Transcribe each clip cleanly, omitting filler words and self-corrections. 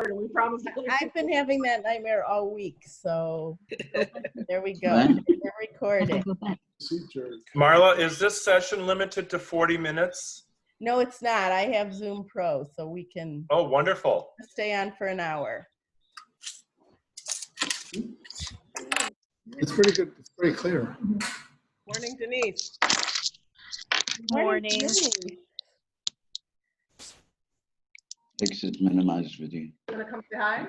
and we promised. I've been having that nightmare all week, so there we go. We're recording. Marla, is this session limited to 40 minutes? No, it's not. I have Zoom Pro, so we can Oh, wonderful. stay on for an hour. It's pretty good. It's pretty clear. Morning, Denise. Morning. Exit minimized video. Gonna come say hi?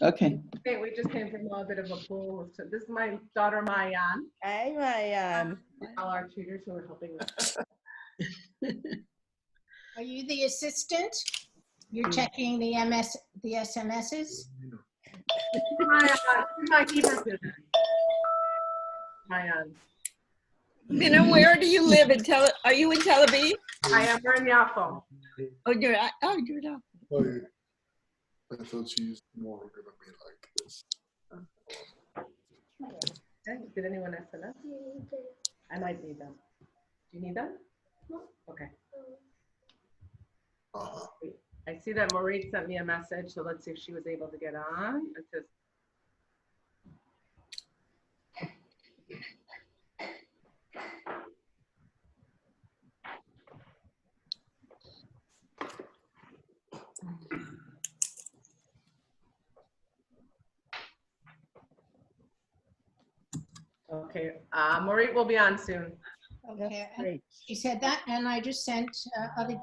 Okay. Hey, we just came from a bit of a pool. So this is my daughter, Mayan. Hi, Mayan. All our tutors who are helping us. Are you the assistant? You're checking the SMSs? My Hebrew student. Mayan. Mina, where do you live in are you in Tel Aviv? I am in Yafo. Oh, you're not. Oh, yeah. I thought she's more gonna be like this. Okay. Did anyone SMS? I might need them. Do you need them? No. Okay. I see that Maureen sent me a message, so let's see if she was able to get on. It's just okay. Maureen will be on soon. Okay, Great. she said that, and I just sent other.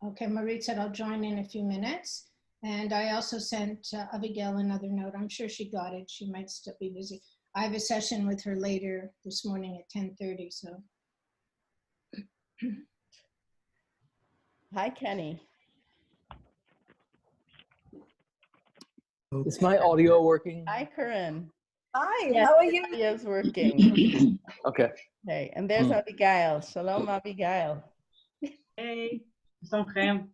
Okay, Marie said I'll join in a few minutes. And I also sent Abigail another note. I'm sure she got it. She might still be busy. I have a session with her later this morning at 10:30, so. Hi, Kenny. Is my audio working? Hi, Corinne. Hi, Yes, how are you? the audio is working. Okay. Okay, and there's Abigail. Shalom, Abigail. Hey, Somchem.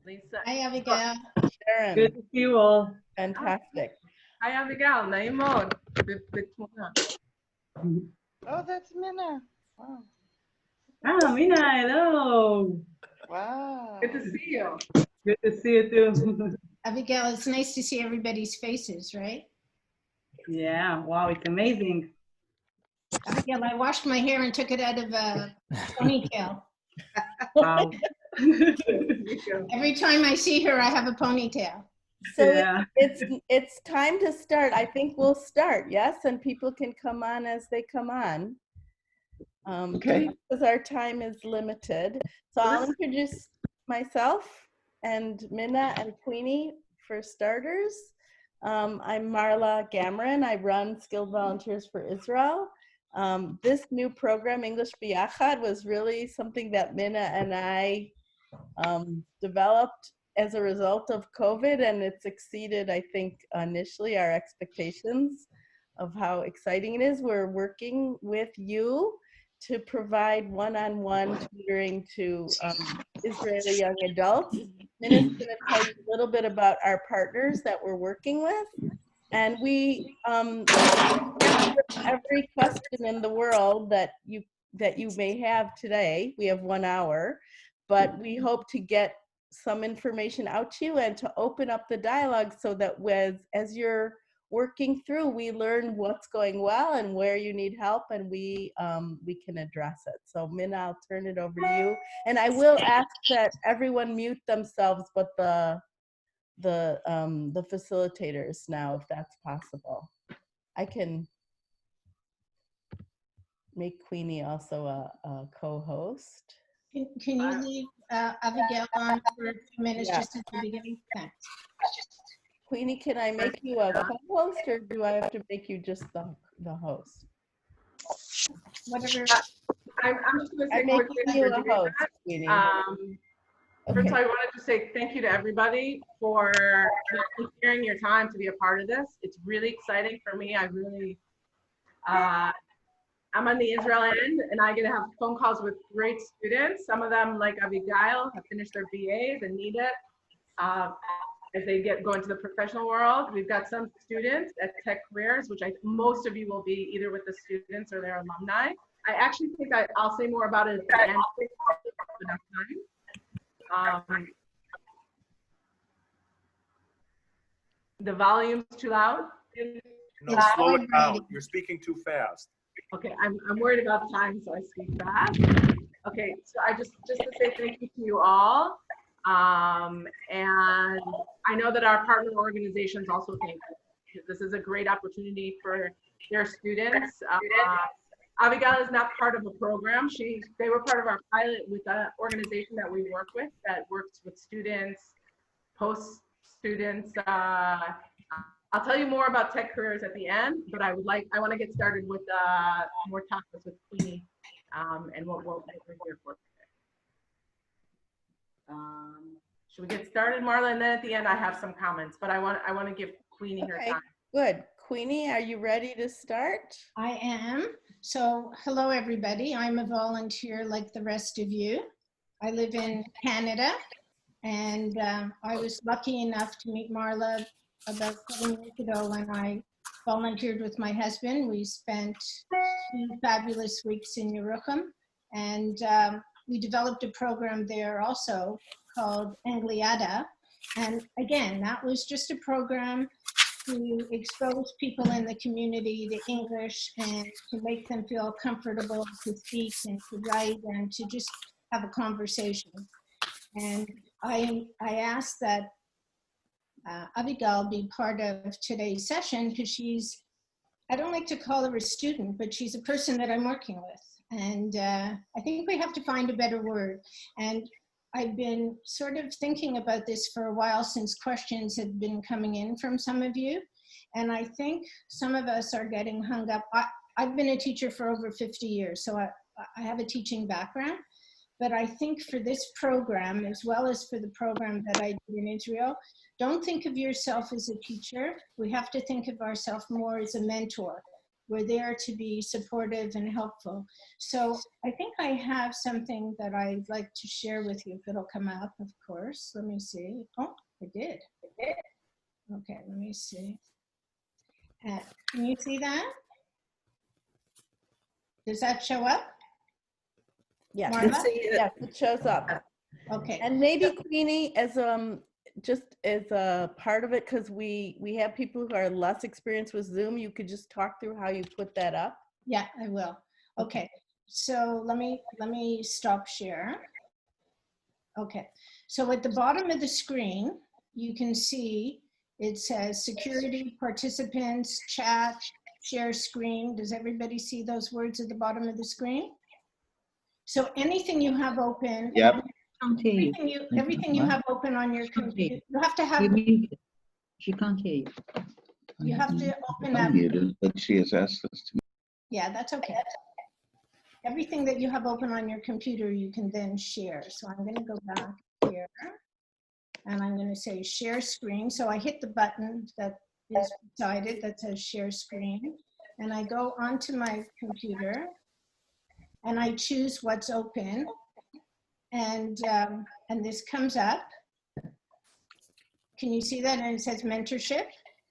Lisa. Hi, Abigail. Sharon. Good to see you all. Fantastic. Hi, Abigail. Naimon. Oh, that's Minna. Wow. Ah, Mina, hello. Wow. Good to see you. Good to see you too. Abigail, it's nice to see everybody's faces, right? Yeah, wow, it's amazing. Abigail, I washed my hair and took it out of a ponytail. Wow. Every time I see her, I have a ponytail. So Yeah. it's time to start. I think we'll start, yes? And people can come on as they come on. Okay. Because our time is limited. So I'll introduce myself and Minna and Queenie for starters. I'm Marla Gamron. I run Skilled Volunteers for Israel. This new program, English Biyachad, was really something that Minna and I developed as a result of COVID, and it's exceeded, I think, initially our expectations of how exciting it is. We're working with you to provide one-on-one tutoring to Israeli young adults. Minna's going to tell you a little bit about our partners that we're working with. And we answer every question in the world that you may have today. We have 1 hour, but we hope to get some information out to you and to open up the dialogue so that as you're working through, we learn what's going well and where you need help, and we can address it. So Minna, I'll turn it over to you. And I will ask that everyone mute themselves, but the facilitators now, if that's possible. I can make Queenie also a co-host. Can you leave Abigail on for a few minutes just at the beginning? Thanks. Queenie, can I make you a co-host, or do I have to make you just the host? Whatever. I'm just going to say I'm making you a host, Queenie. First of all, I wanted to say thank you to everybody for volunteering your time to be a part of this. It's really exciting for me. I'm on the Israel end, and I get to have phone calls with great students. Some of them, like Abigail, have finished their BAs and need it as they go into the professional world. We've got some students at Tech Careers, which most of you will be either with the students or their alumni. I actually think I'll say more about it at the end. Enough time. The volume's too loud? No, It's slow it down. vibrating. You're speaking too fast. Okay, I'm worried about time, so I speak fast. Okay, so I just to say thank you to you all. And I know that our partner organizations also thank you. This is a great opportunity for their students. Abigail is not part of a program. They were part of our pilot with an organization that we work with that works with students, post students. I'll tell you more about tech careers at the end, but I want to get started with more topics with Queenie and what we're here for today. Should we get started, Marla? And then at the end, I have some comments, but I want to give Queenie her Okay, time. good. Queenie, are you ready to start? I am. So hello, everybody. I'm a volunteer like the rest of you. I live in Canada, and I was lucky enough to meet Marla about 7 years ago when I volunteered with my husband. We spent 2 fabulous weeks in Yerucham, and we developed a program there also called Angliada. And again, that was just a program to expose people in the community to English and to make them feel comfortable to speak and to write and to just have a conversation. And I asked that Abigail be part of today's session because she's, I don't like to call her a student, but she's a person that I'm working with. And I think we have to find a better word. And I've been sort of thinking about this for a while since questions have been coming in from some of you. And I think some of us are getting hung up. I've been a teacher for over 50 years, so I have a teaching background. But I think for this program, as well as for the program that I did in Israel, don't think of yourself as a teacher. We have to think of ourselves more as a mentor. We're there to be supportive and helpful. So I think I have something that I'd like to share with you, if it'll come up, of course. Let me see. Oh, it did. Okay, let me see. Can you see that? Does that show up? Yes, Marla? yes, it shows up. Okay. And maybe Queenie, as just as a part of it, because we have people who are less experienced with Zoom, you could just talk through how you put that up. Yeah, I will. Okay, so let me stop share. Okay, so at the bottom of the screen, you can see it says security, participants, chat, share screen. Does everybody see those words at the bottom of the screen? So anything you have open, Yep. everything you have open on your computer, you have to have, She can't hear you. you have to open up. Unmuted, but she has asked us to. Yeah, that's okay. Everything that you have open on your computer, you can then share. So I'm going to go back here and I'm going to say share screen. So I hit the button that is beside it that says share screen, and I go onto my computer and I choose what's open, and this comes up. Can you see that? And it says mentorship.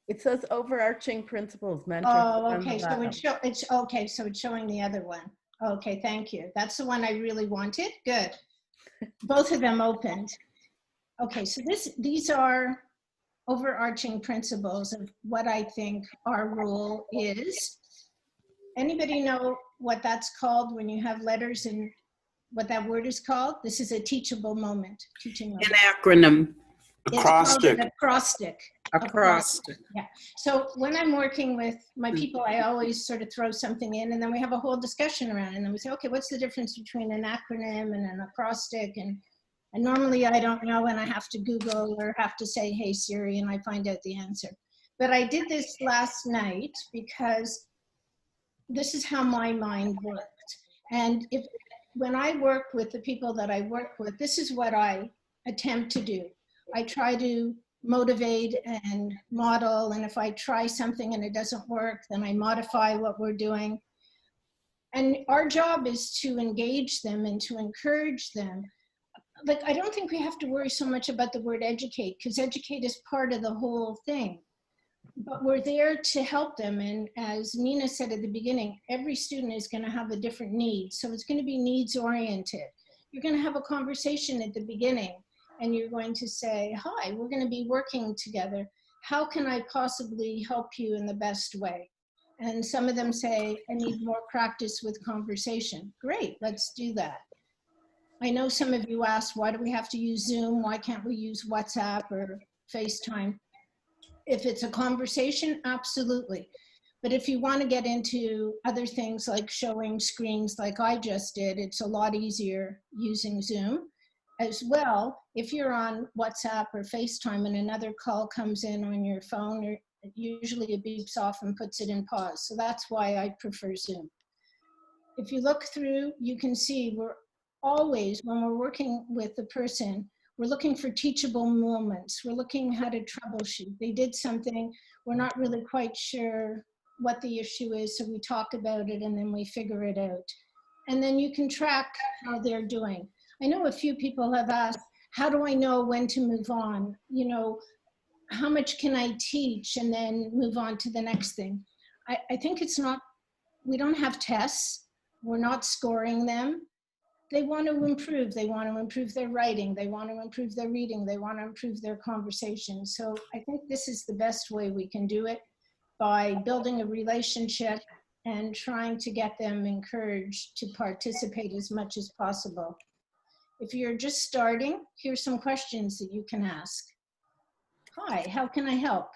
It says overarching principles, mentorship. Oh, okay. So it's okay. So it's showing the other one. Okay, thank you. That's the one I really wanted. Good. Both of them opened. Okay, so these are overarching principles of what I think our role is. Anybody know what that's called when you have letters and what that word is called? This is a teachable moment. Teaching moment. An acronym. It's called Acrostic. an acrostic. Acrostic. Yeah. So when I'm working with my people, I always sort of throw something in, and then we have a whole discussion around it. And then we say, okay, what's the difference between an acronym and an acrostic? And normally I don't know, and I have to Google or have to say, hey, Siri, and I find out the answer. But I did this last night because this is how my mind worked. And when I work with the people that I work with, this is what I attempt to do. I try to motivate and model, and if I try something and it doesn't work, then I modify what we're doing. And our job is to engage them and to encourage them. Like, I don't think we have to worry so much about the word educate, because educate is part of the whole thing. But we're there to help them. And as Nina said at the beginning, every student is going to have a different need. So it's going to be needs oriented. You're going to have a conversation at the beginning and you're going to say, hi, we're going to be working together. How can I possibly help you in the best way? And some of them say, I need more practice with conversation. Great, let's do that. I know some of you asked, why do we have to use Zoom? Why can't we use WhatsApp or FaceTime? If it's a conversation, absolutely. But if you want to get into other things like showing screens like I just did, it's a lot easier using Zoom. As well, if you're on WhatsApp or FaceTime and another call comes in on your phone, usually it beeps off and puts it in pause. So that's why I prefer Zoom. If you look through, you can see we're always, when we're working with the person, we're looking for teachable moments. We're looking how to troubleshoot. They did something, we're not really quite sure what the issue is, so we talk about it and then we figure it out. And then you can track how they're doing. I know a few people have asked, how do I know when to move on? You know, how much can I teach and then move on to the next thing? I think it's not, we don't have tests. We're not scoring them. They want to improve. They want to improve their writing. They want to improve their reading. They want to improve their conversation. So I think this is the best way we can do it, by building a relationship and trying to get them encouraged to participate as much as possible. If you're just starting, here's some questions that you can ask. Hi, how can I help?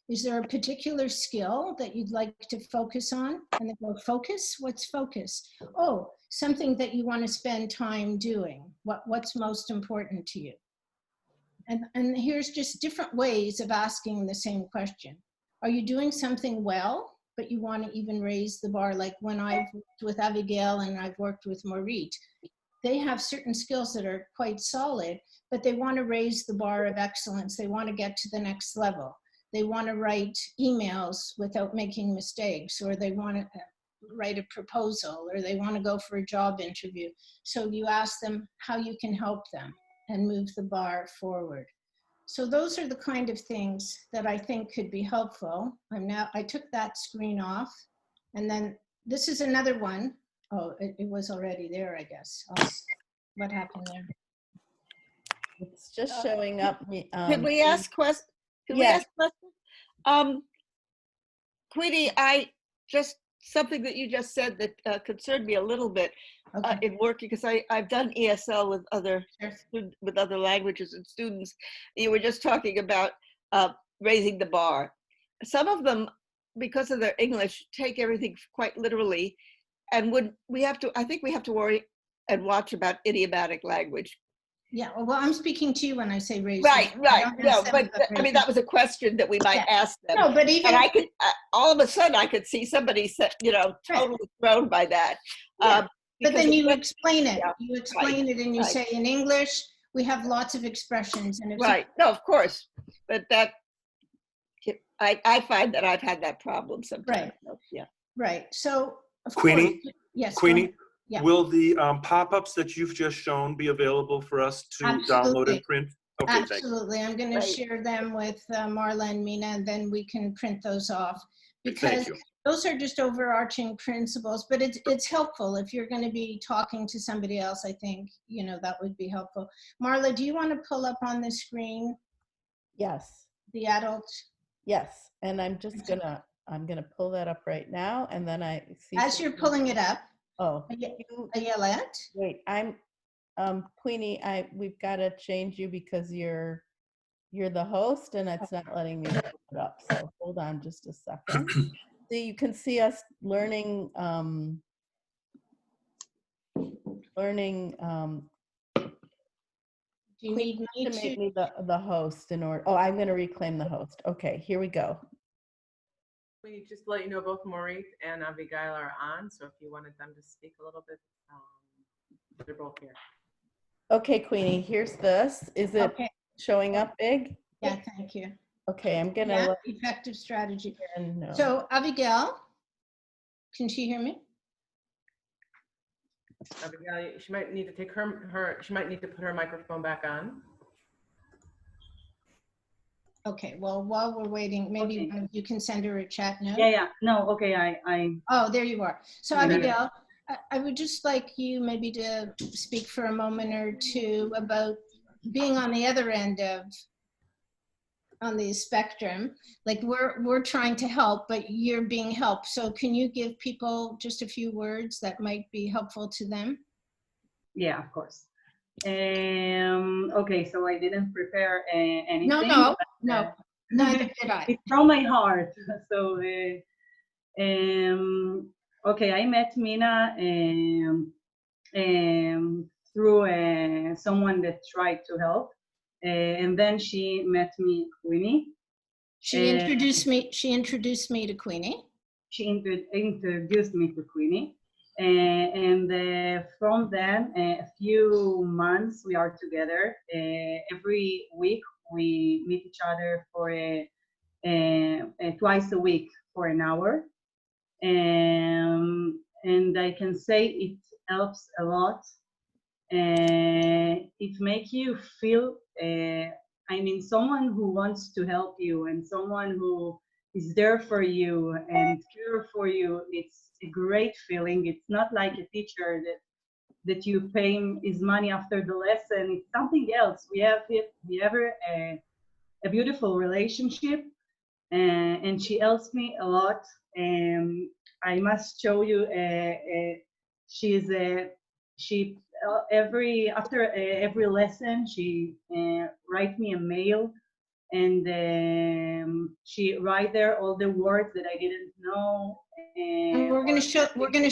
Is there a particular skill that you'd like to focus on? And they go, focus? What's focus? Oh, something that you want to spend time doing. What's most important to you? And here's just different ways of asking the same question. Are you doing something well, but you want to even raise the bar? Like when I've worked with Abigail and I've worked with Maureen, they have certain skills that are quite solid, but they want to raise the bar of excellence. They want to get to the next level. They want to write emails without making mistakes, or they want to write a proposal, or they want to go for a job interview. So you ask them how you can help them and move the bar forward. So those are the kind of things that I think could be helpful. I took that screen off, and then this is another one. Oh, it was already there, I guess. What happened there? It's just showing up. Could we ask questions? Yes. Queenie, something that you just said that concerned me a little bit in working, because I've done ESL with other languages and students. You were just talking about raising the bar. Some of them, because of their English, take everything quite literally, and I think we have to worry and watch about idiomatic language. Yeah, well, I'm speaking to you when I say raise. Right. No, but I mean, that was a question that we might ask them. No, but even, and I could, all of a sudden, I could see somebody, totally thrown by that. Yeah. But then you explain it. Yeah, you explain it, and you say, in English, we have lots of expressions. And right. No, of course. But that, I find that I've had that problem sometimes. Right. So, yeah. Right. So, of Queenie? course. Yes. Queenie, yeah. will the pop-ups that you've just shown be available for us to download and print? Okay, Absolutely. I'm going to share them with Marla and Mina, and then we can print those off, because those are just overarching principles, but it's helpful if you're going to be talking to somebody else. I think, that would be helpful. Marla, do you want to pull up on the screen? Yes. The adult? Yes. And I'm going to pull that up right now. And then I see. As you're pulling it up. Oh. Ayelette? Wait, Queenie, we've got to change you because you're the host and it's not letting me pull it up. So hold on just a second. So you can see us learning. Do you need me to make me the host in order? Oh, I'm going to reclaim the host. Okay, here we go. We just let you know both Maurice and Abigail are on. So if you wanted them to speak a little bit, they're both here. Okay, Queenie, here's this. Is it showing up big? Yeah, thank you. Okay, I'm going to. Effective strategy. No. So Abigail, can she hear me? Abigail, she might need to take she might need to put her microphone back on. Okay, well, while we're waiting, maybe you can send her a chat note. Yeah. No, okay, Oh, there you are. So Abigail, I would just like you maybe to speak for a moment or two about being on the other end of on the spectrum, like we're trying to help, but you're being helped. So can you give people just a few words that might be helpful to them? Yeah, of course. Okay, so I didn't prepare anything. No, but, neither did I. it's from my heart. So, okay, I met Mina through someone that tried to help, and then she met me, Queenie. She introduced me. She introduced me to Queenie. She introduced me to Queenie. And from then, a few months we are together. Every week we meet each other for twice a week for an hour. And I can say it helps a lot. It makes you feel, I mean, someone who wants to help you and someone who is there for you and care for you. It's a great feeling. It's not like a teacher that you pay his money after the lesson. It's something else. We have a beautiful relationship, and she helps me a lot. I must show you. She after every lesson she write me a mail, and she write there all the words that I didn't know. And we're going to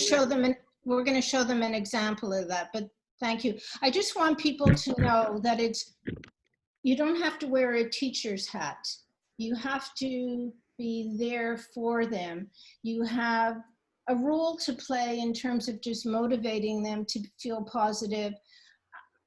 show them an example of that. But thank you. I just want people to know that you don't have to wear a teacher's hat. You have to be there for them. You have a role to play in terms of just motivating them to feel positive.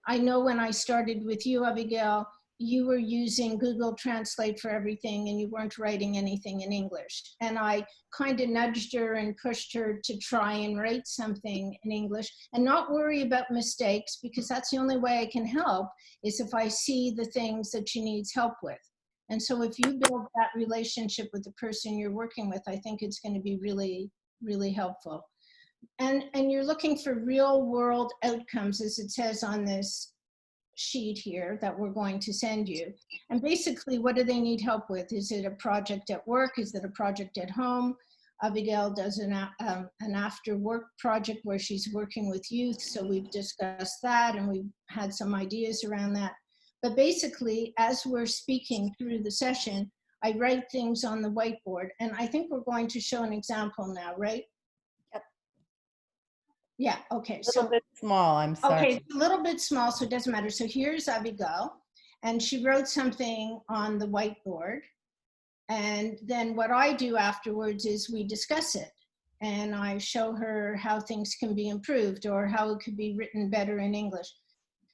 I know when I started with you, Abigail, you were using Google Translate for everything and you weren't writing anything in English. And I kind of nudged her and pushed her to try and write something in English and not worry about mistakes, because that's the only way I can help, is if I see the things that she needs help with. And so if you build that relationship with the person you're working with, I think it's going to be really, really helpful. And you're looking for real world outcomes, as it says on this sheet here that we're going to send you. And basically, what do they need help with? Is it a project at work? Is it a project at home? Abigail does an after work project where she's working with youth. So we've discussed that and we've had some ideas around that. But basically, as we're speaking through the session, I write things on the whiteboard. And I think we're going to show an example now, right? Yep. Yeah, okay. A little bit small, I'm sorry. Okay, it's a little bit small, so it doesn't matter. So here's Abigail, and she wrote something on the whiteboard. And then what I do afterwards is we discuss it. And I show her how things can be improved or how it could be written better in English.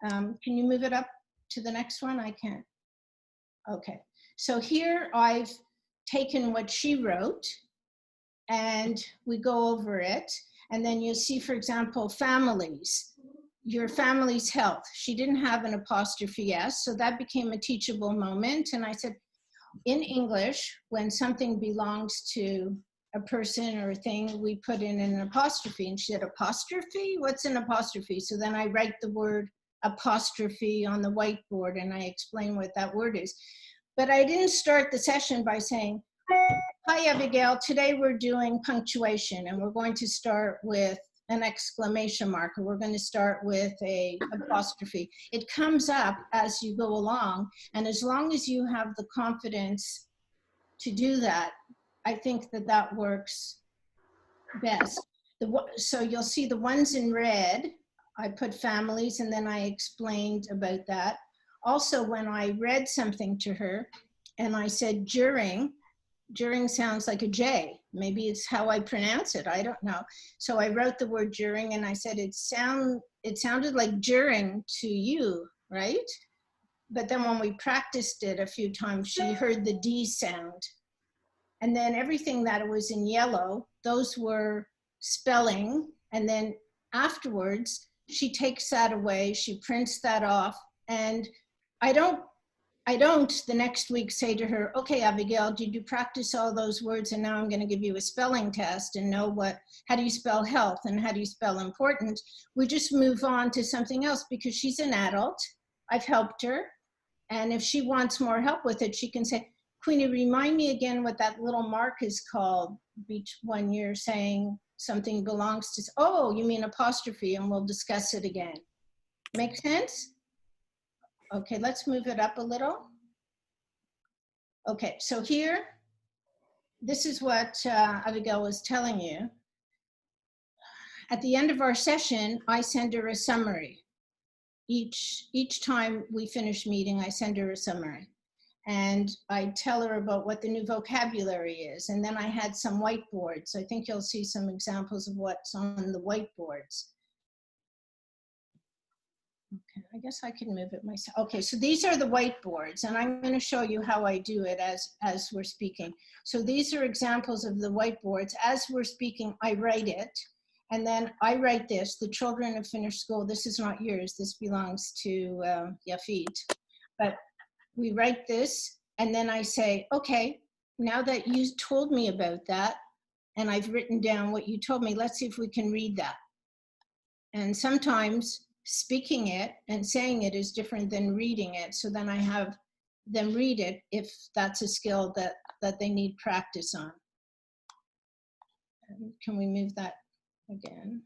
Can you move it up to the next one? I can't. Okay, so here I've taken what she wrote and we go over it. And then you'll see, for example, families, your family's health. She didn't have an apostrophe S, so that became a teachable moment. And I said, in English, when something belongs to a person or a thing, we put in an apostrophe. And she said, apostrophe? What's an apostrophe? So then I write the word apostrophe on the whiteboard and I explain what that word is. But I didn't start the session by saying, hi, Abigail, today we're doing punctuation and we're going to start with an exclamation mark, or we're going to start with a apostrophe. It comes up as you go along, and as long as you have the confidence to do that, I think that that works best. So you'll see the ones in red, I put families and then I explained about that. Also, when I read something to her and I said during sounds like a J. Maybe it's how I pronounce it. I don't know. So I wrote the word during and I said it sounded like during to you, right? But then when we practiced it a few times, she heard the D sound. And then everything that was in yellow, those were spelling. And then afterwards, she takes that away, she prints that off. And I don't the next week say to her, okay, Abigail, did you practice all those words? And now I'm going to give you a spelling test and know how do you spell health and how do you spell important? We just move on to something else because she's an adult I've helped her. And if she wants more help with it, she can say, Queenie, remind me again what that little mark is called when you're saying something belongs to, oh, you mean apostrophe, and we'll discuss it again. Make sense? Okay, let's move it up a little. Okay, so here, this is what Abigail was telling you. At the end of our session, I send her a summary. Each time we finish meeting, I send her a summary. And I tell her about what the new vocabulary is. And then I had some whiteboards. I think you'll see some examples of what's on the whiteboards. Okay, I guess I can move it myself. Okay, so these are the whiteboards, and I'm going to show you how I do it as we're speaking. So these are examples of the whiteboards. As we're speaking, I write it, and then I write this. The children have finished school. This is not yours. This belongs to Yafit. But we write this, and then I say, okay, now that you told me about that, and I've written down what you told me, let's see if we can read that. And sometimes speaking it and saying it is different than reading it. So then I have them read it if that's a skill that they need practice on. Can we move that again?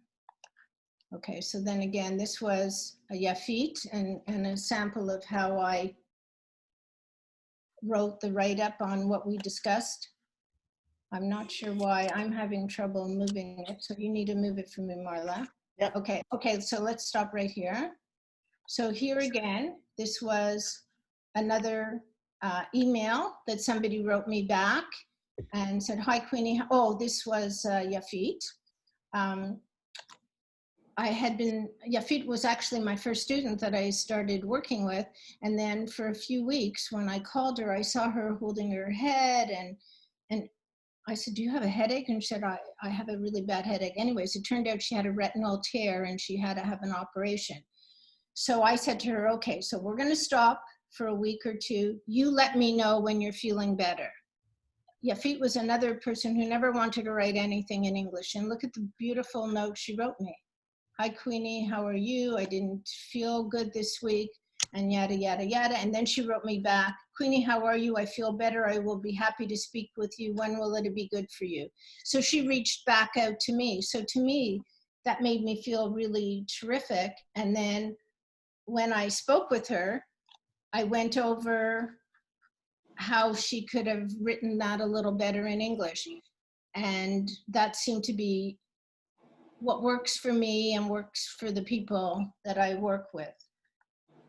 Okay, so then again, this was a Yafit and a sample of how I wrote the write-up on what we discussed. I'm not sure why I'm having trouble moving it, so you need to move it for me, Marla. Yep. Okay, so let's stop right here. So here again, this was another email that somebody wrote me back and said, hi, Queenie. Oh, this was Yafit. Yafit was actually my first student that I started working with. And then for a few weeks, when I called her, I saw her holding her head and I said, do you have a headache? And she said, I have a really bad headache. Anyways, it turned out she had a retinal tear and she had to have an operation. So I said to her, okay, so we're going to stop for a week or two. You let me know when you're feeling better. Yafit was another person who never wanted to write anything in English. And look at the beautiful note she wrote me. Hi, Queenie, how are you? I didn't feel good this week, and yada, yada, yada. And then she wrote me back, Queenie, how are you? I feel better. I will be happy to speak with you. When will it be good for you? So she reached back out to me. So to me, that made me feel really terrific. And then when I spoke with her, I went over how she could have written that a little better in English. And that seemed to be what works for me and works for the people that I work with.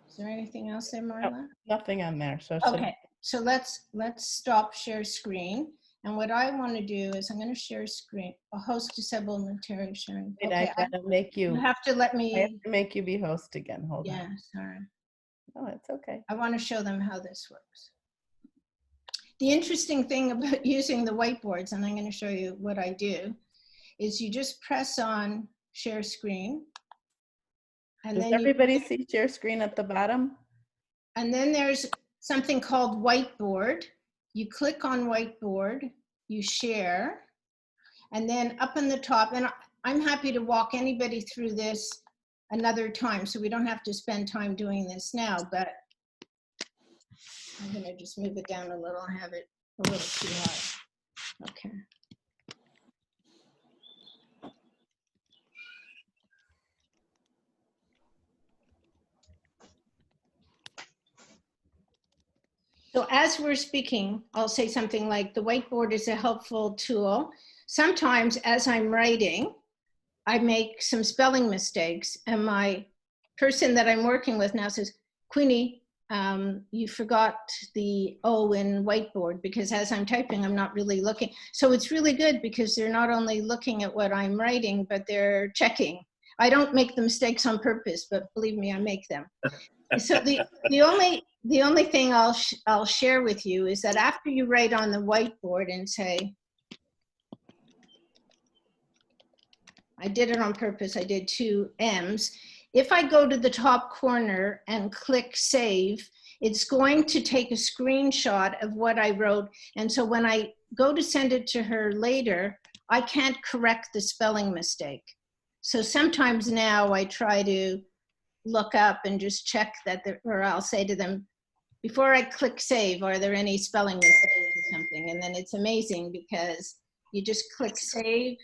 Is there anything else there, Marla? Nothing on there. So okay, so let's stop share screen. And what I want to do is I'm going to share screen. A host disable material sharing. Okay, I gotta make you. You have to let me. I have to make you be host again. Hold on. Yeah, sorry. Oh, it's okay. I want to show them how this works. The interesting thing about using the whiteboards, and I'm going to show you what I do, is you just press on share screen. And Does then everybody see share screen at the bottom? And then there's something called whiteboard. You click on whiteboard, you share, and then up in the top, and I'm happy to walk anybody through this another time, so we don't have to spend time doing this now, but I'm gonna just move it down a little, have it a little too high. Okay. So as we're speaking, I'll say something like the whiteboard is a helpful tool. Sometimes as I'm writing, I make some spelling mistakes and my person that I'm working with now says, Queenie, you forgot the O in whiteboard, because as I'm typing, I'm not really looking. So it's really good because they're not only looking at what I'm writing, but they're checking. I don't make the mistakes on purpose, but believe me, I make them. So the only thing I'll share with you is that after you write on the whiteboard and say, I did it on purpose, I did 2 M's. If I go to the top corner and click save, it's going to take a screenshot of what I wrote. And so when I go to send it to her later, I can't correct the spelling mistake. So sometimes now I try to look up and just check that, or I'll say to them, before I click save, are there any spelling mistakes or something? And then it's amazing because you just click save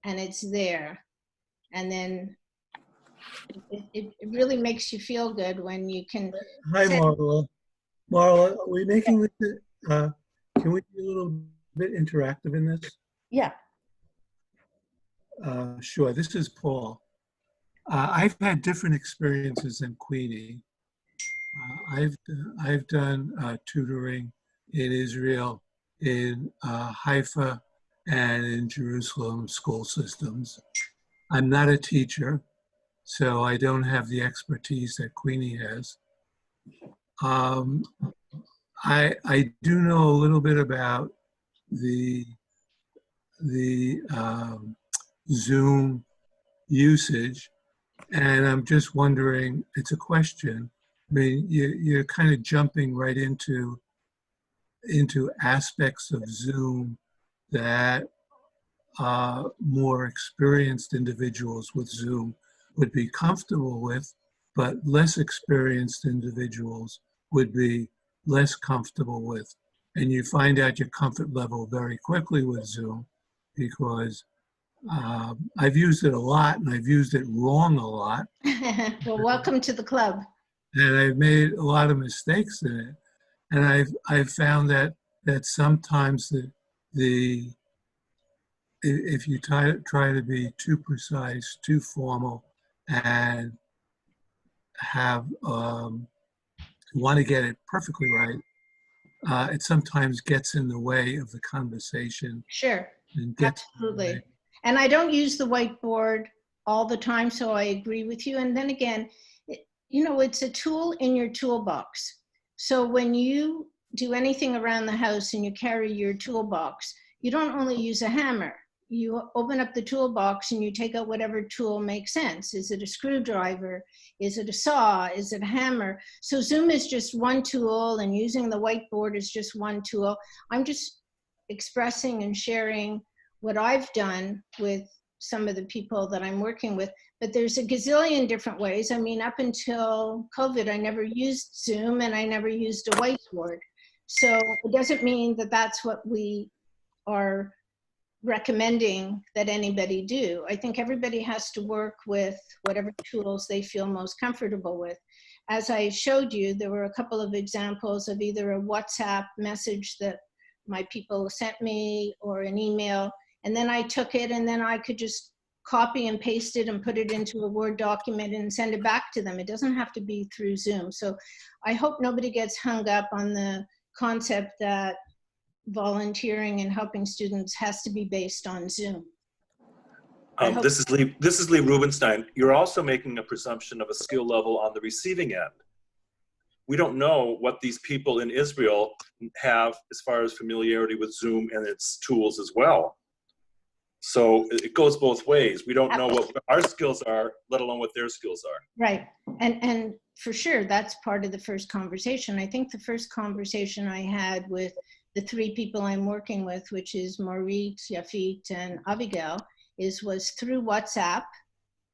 and it's there. And then it really makes you feel good when you can. Hi, Marla. Marla, are we making this, can we be a little bit interactive in this? Yeah. Sure, this is Paul. I've had different experiences than Queenie. I've done tutoring in Israel, in Haifa, and in Jerusalem school systems. I'm not a teacher, so I don't have the expertise that Queenie has. I do know a little bit about the Zoom usage, and I'm just wondering, it's a question. I mean, you're kind of jumping right into aspects of Zoom that more experienced individuals with Zoom would be comfortable with, but less experienced individuals would be less comfortable with. And you find out your comfort level very quickly with Zoom because I've used it a lot and I've used it wrong a lot. Well, welcome to the club. And I've made a lot of mistakes in it. And I've found that sometimes if you try to be too precise, too formal, and have want to get it perfectly right, it sometimes gets in the way of the conversation. Sure, And gets absolutely. And I don't use the whiteboard all the time, so I agree with you. And then again, you know, it's a tool in your toolbox. So when you do anything around the house and you carry your toolbox, you don't only use a hammer. You open up the toolbox and you take out whatever tool makes sense. Is it a screwdriver? Is it a saw? Is it a hammer? So Zoom is just one tool and using the whiteboard is just one tool. I'm just expressing and sharing what I've done with some of the people that I'm working with, but there's a gazillion different ways. I mean, up until COVID, I never used Zoom and I never used a whiteboard. So it doesn't mean that that's what we are recommending that anybody do. I think everybody has to work with whatever tools they feel most comfortable with. As I showed you, there were a couple of examples of either a WhatsApp message that my people sent me or an email, and then I took it and then I could just copy and paste it and put it into a Word document and send it back to them. It doesn't have to be through Zoom. So I hope nobody gets hung up on the concept that volunteering and helping students has to be based on Zoom. This is Lee Rubenstein. You're also making a presumption of a skill level on the receiving end. We don't know what these people in Israel have as far as familiarity with Zoom and its tools as well. So it goes both ways. We don't know what our skills are, let alone what their skills are. Right, and for sure, that's part of the first conversation. I think the first conversation I had with the three people I'm working with, which is Maureen, Yafit, and Abigail, was through WhatsApp.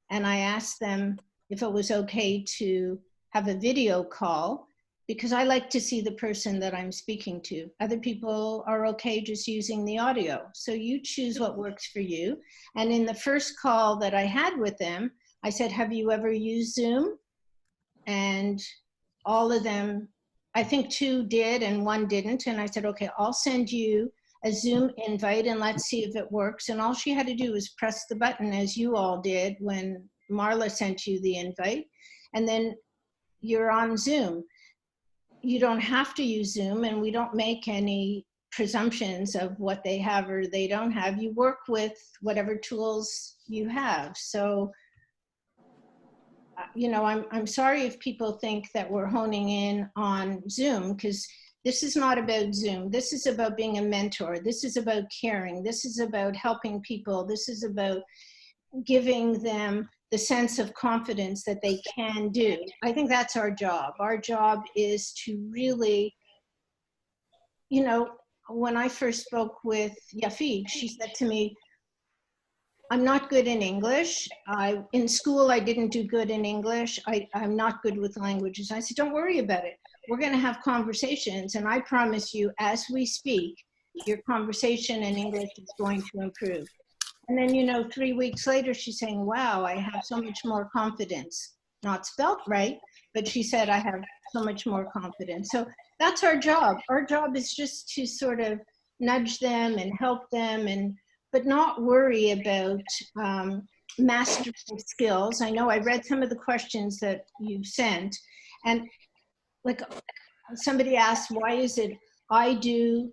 And I asked them if it was okay to have a video call, because I like to see the person that I'm speaking to. Other people are okay just using the audio. So you choose what works for you. And in the first call that I had with them, I said, have you ever used Zoom? And all of them, I think 2 did and 1 didn't. And I said, okay, I'll send you a Zoom invite and let's see if it works. And all she had to do was press the button, as you all did when Marla sent you the invite. And then you're on Zoom. You don't have to use Zoom, and we don't make any presumptions of what they have or they don't have. You work with whatever tools you have. So, you know, I'm sorry if people think that we're honing in on Zoom, because this is not about Zoom. This is about being a mentor. This is about caring. This is about helping people. This is about giving them the sense of confidence that they can do. I think that's our job. Our job is to really, you know, when I first spoke with Yafid, she said to me, I'm not good in English. In school, I didn't do good in English. I'm not good with languages. I said, don't worry about it. We're going to have conversations. And I promise you, as we speak, your conversation in English is going to improve. And then, you know, 3 weeks later, she's saying, wow, I have so much more confidence. Not spelt right, but she said, I have so much more confidence. So that's our job. Our job is just to sort of nudge them and help them, but not worry about mastering skills. I know I read some of the questions that you sent, and like somebody asked, why is it I do,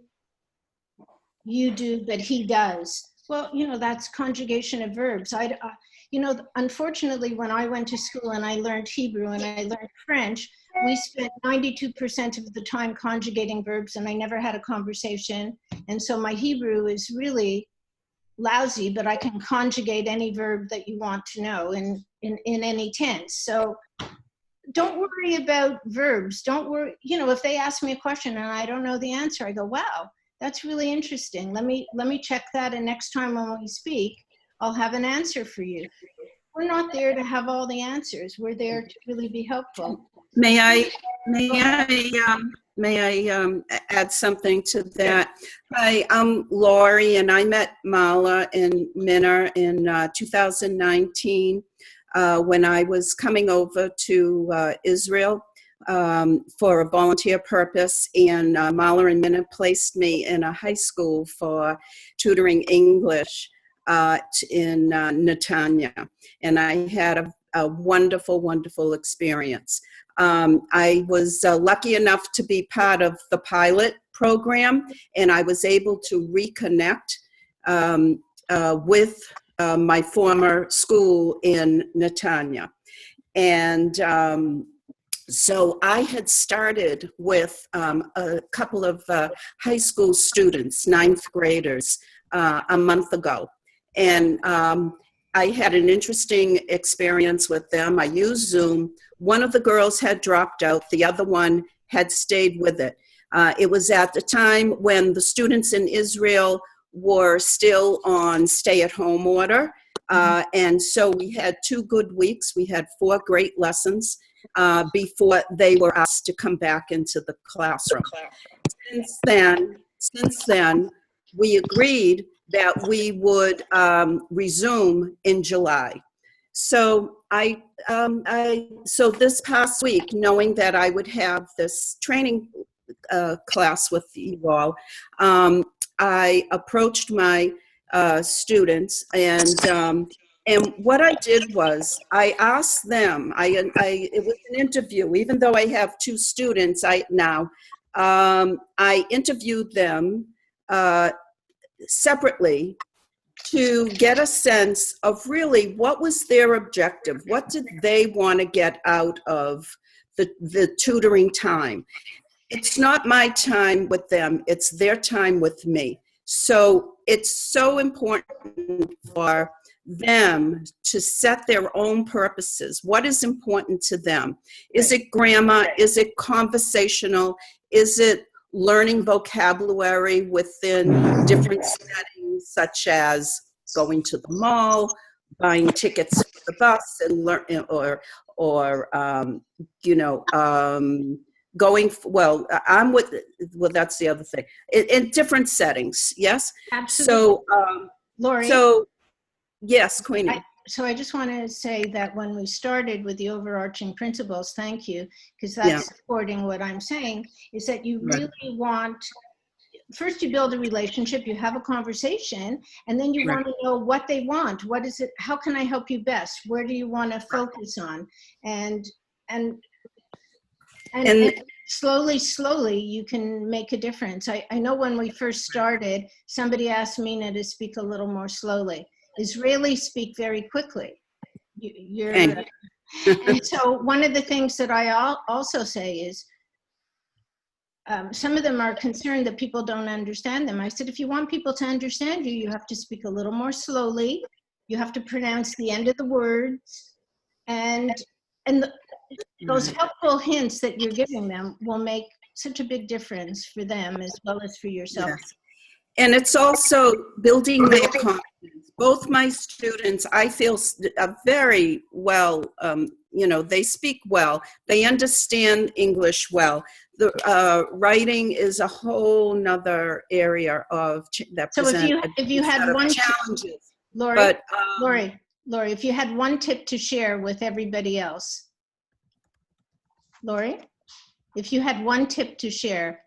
you do, but he does? Well, you know, that's conjugation of verbs. You know, unfortunately, when I went to school and I learned Hebrew and I learned French, we spent 92% of the time conjugating verbs, and I never had a conversation. And so my Hebrew is really lousy, but I can conjugate any verb that you want to know in any tense. So don't worry about verbs. Don't worry, you know, if they ask me a question and I don't know the answer, I go, wow, that's really interesting. Let me check that, and next time when we speak, I'll have an answer for you. We're not there to have all the answers. We're there to really be helpful. May I add something to that? Hi, I'm Lori, and I met Mala and Minna in 2019 when I was coming over to Israel for a volunteer purpose, and Mala and Minna placed me in a high school for tutoring English in Netanya, and I had a wonderful, wonderful experience. I was lucky enough to be part of the pilot program, and I was able to reconnect with my former school in Netanya. And so I had started with a couple of high school students, 9th graders, a month ago. And I had an interesting experience with them. I used Zoom. One of the girls had dropped out. The other one had stayed with it. It was at the time when the students in Israel were still on stay-at-home order. And so we had 2 good weeks. We had 4 great lessons before they were asked to come back into the classroom. Since then, we agreed that we would resume in July. So so this past week, knowing that I would have this training class with you all, I approached my students, and what I did was I asked them. It was an interview, even though I have 2 students now. I interviewed them separately to get a sense of really what was their objective. What did they want to get out of the tutoring time? It's not my time with them, it's their time with me. So it's so important for them to set their own purposes. What is important to them? Is it grammar? Is it conversational? Is it learning vocabulary within different settings, such as going to the mall, buying tickets for the bus, and learn, going. That's the other thing. In different settings, yes. Absolutely. So, Lori. So, yes, Queenie. So I just want to say that when we started with the overarching principles, thank you, because that's supporting what I'm saying, is that you really want, first you build a relationship, you have a conversation, and then you want to know what they want. What is it? How can I help you best? Where do you want to focus on? And slowly you can make a difference. I know when we first started, somebody asked Mina to speak a little more slowly. Israelis speak very quickly. And so one of the things that I also say is, some of them are concerned that people don't understand them. I said, if you want people to understand you, you have to speak a little more slowly. You have to pronounce the end of the words. And those helpful hints that you're giving them will make such a big difference for them as well as for yourself. Yes. And it's also building their confidence. Both my students, I feel, are very well, they speak well. They understand English well. The writing is a whole nother area that So presents if you had one challenges. Lori, But Lori, if you had one tip to share with everybody else, Lori, if you had one tip to share,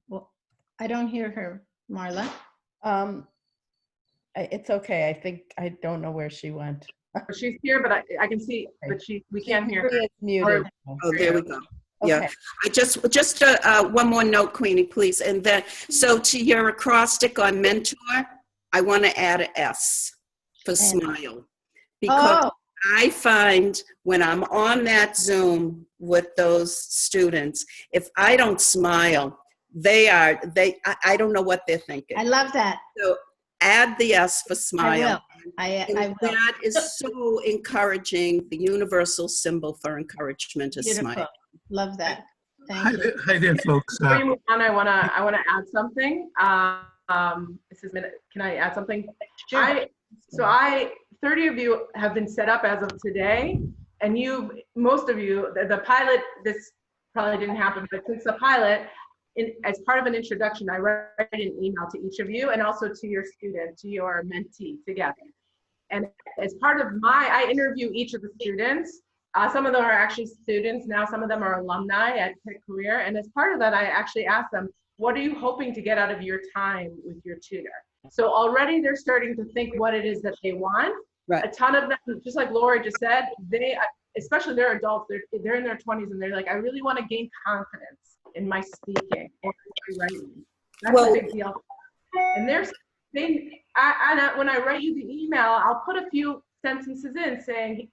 well, I don't hear her, Marla. It's okay. I think I don't know where she went. She's here, but I can see, but we can't hear her. It's muted. Oh, there we go. Okay. Yeah, I just one more note, Queenie, please. And then, so to your acrostic on mentor, I want to add an S for smile. Because I find when I'm on that Zoom with those students, if I don't smile, I don't know what they're thinking. I love that. So add the S for smile. I will. That is so encouraging. The universal symbol for encouragement is Beautiful. smile. Love that. Thank you. Hi there, folks. Before you move on, I wanna add something. This is Minna. Can I add something? Sure. 30 of you have been set up as of today, and most of you, the pilot, this probably didn't happen, but since the pilot, as part of an introduction, I write an email to each of you and also to your student, to your mentee together. And as part of I interview each of the students. Some of them are actually students now, some of them are alumni at Pitt Career. And as part of that, I actually ask them, what are you hoping to get out of your time with your tutor? So already they're starting to think what it is that they want. Right. A ton of them, just like Laura just said, especially they're adults, they're in their 20s and they're like, I really want to gain confidence in my speaking or my writing. That's a big deal. And when I write you the email, I'll put a few sentences in saying,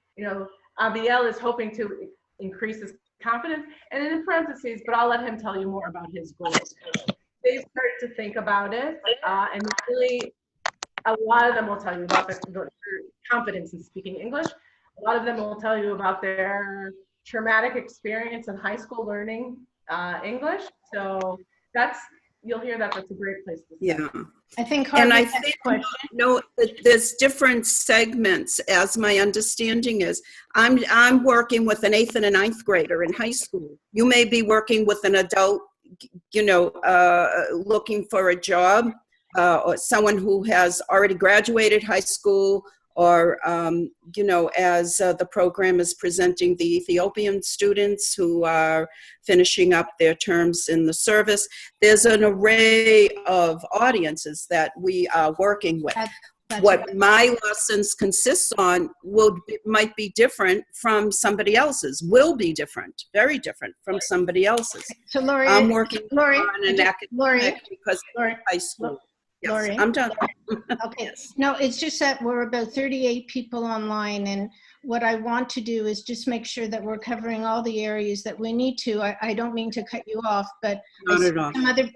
Abiel is hoping to increase his confidence, and in parentheses, but I'll let him tell you more about his goals. They've started to think about it, and really, a lot of them will tell you about their confidence in speaking English. A lot of them will tell you about their traumatic experience in high school learning English. So you'll hear that's a great place to start. Yeah. I think there's different segments, as my understanding is. I'm working with an 8th and a 9th grader in high school. You may be working with an adult, looking for a job, or someone who has already graduated high school, or, as the program is presenting the Ethiopian students who are finishing up their terms in the service. There's an array of audiences that we are working with. What my lessons consist on might be different from somebody else's, will be different, very different from somebody else's. So Lori, I'm working on an academic because high school. Yes, Lori, I'm done. Okay. No, it's just that we're about 38 people online, and what I want to do is just make sure that we're covering all the areas that we need to. I don't mean to cut you off, but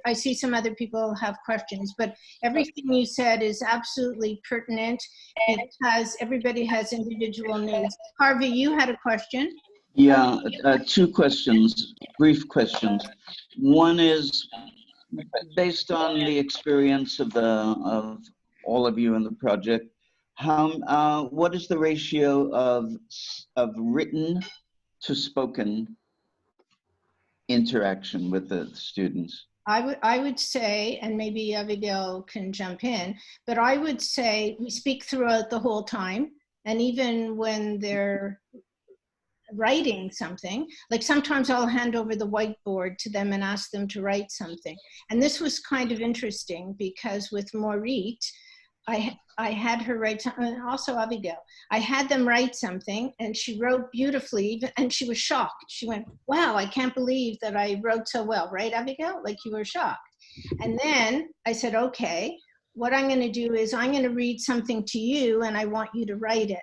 I see some other people have questions, but everything you said is absolutely pertinent because everybody has individual needs. Harvey, you had a question? Yeah, 2 questions, brief questions. One is, based on the experience of all of you in the project, what is the ratio of written to spoken interaction with the students? I would say, and maybe Abigail can jump in, but I would say we speak throughout the whole time, and even when they're writing something, like sometimes I'll hand over the whiteboard to them and ask them to write something. And this was kind of interesting because with Maurit, I had her write something, and also Abigail. I had them write something and she wrote beautifully and she was shocked. She went, wow, I can't believe that I wrote so well, right, Abigail? Like you were shocked. And then I said, okay, what I'm gonna do is I'm gonna read something to you and I want you to write it.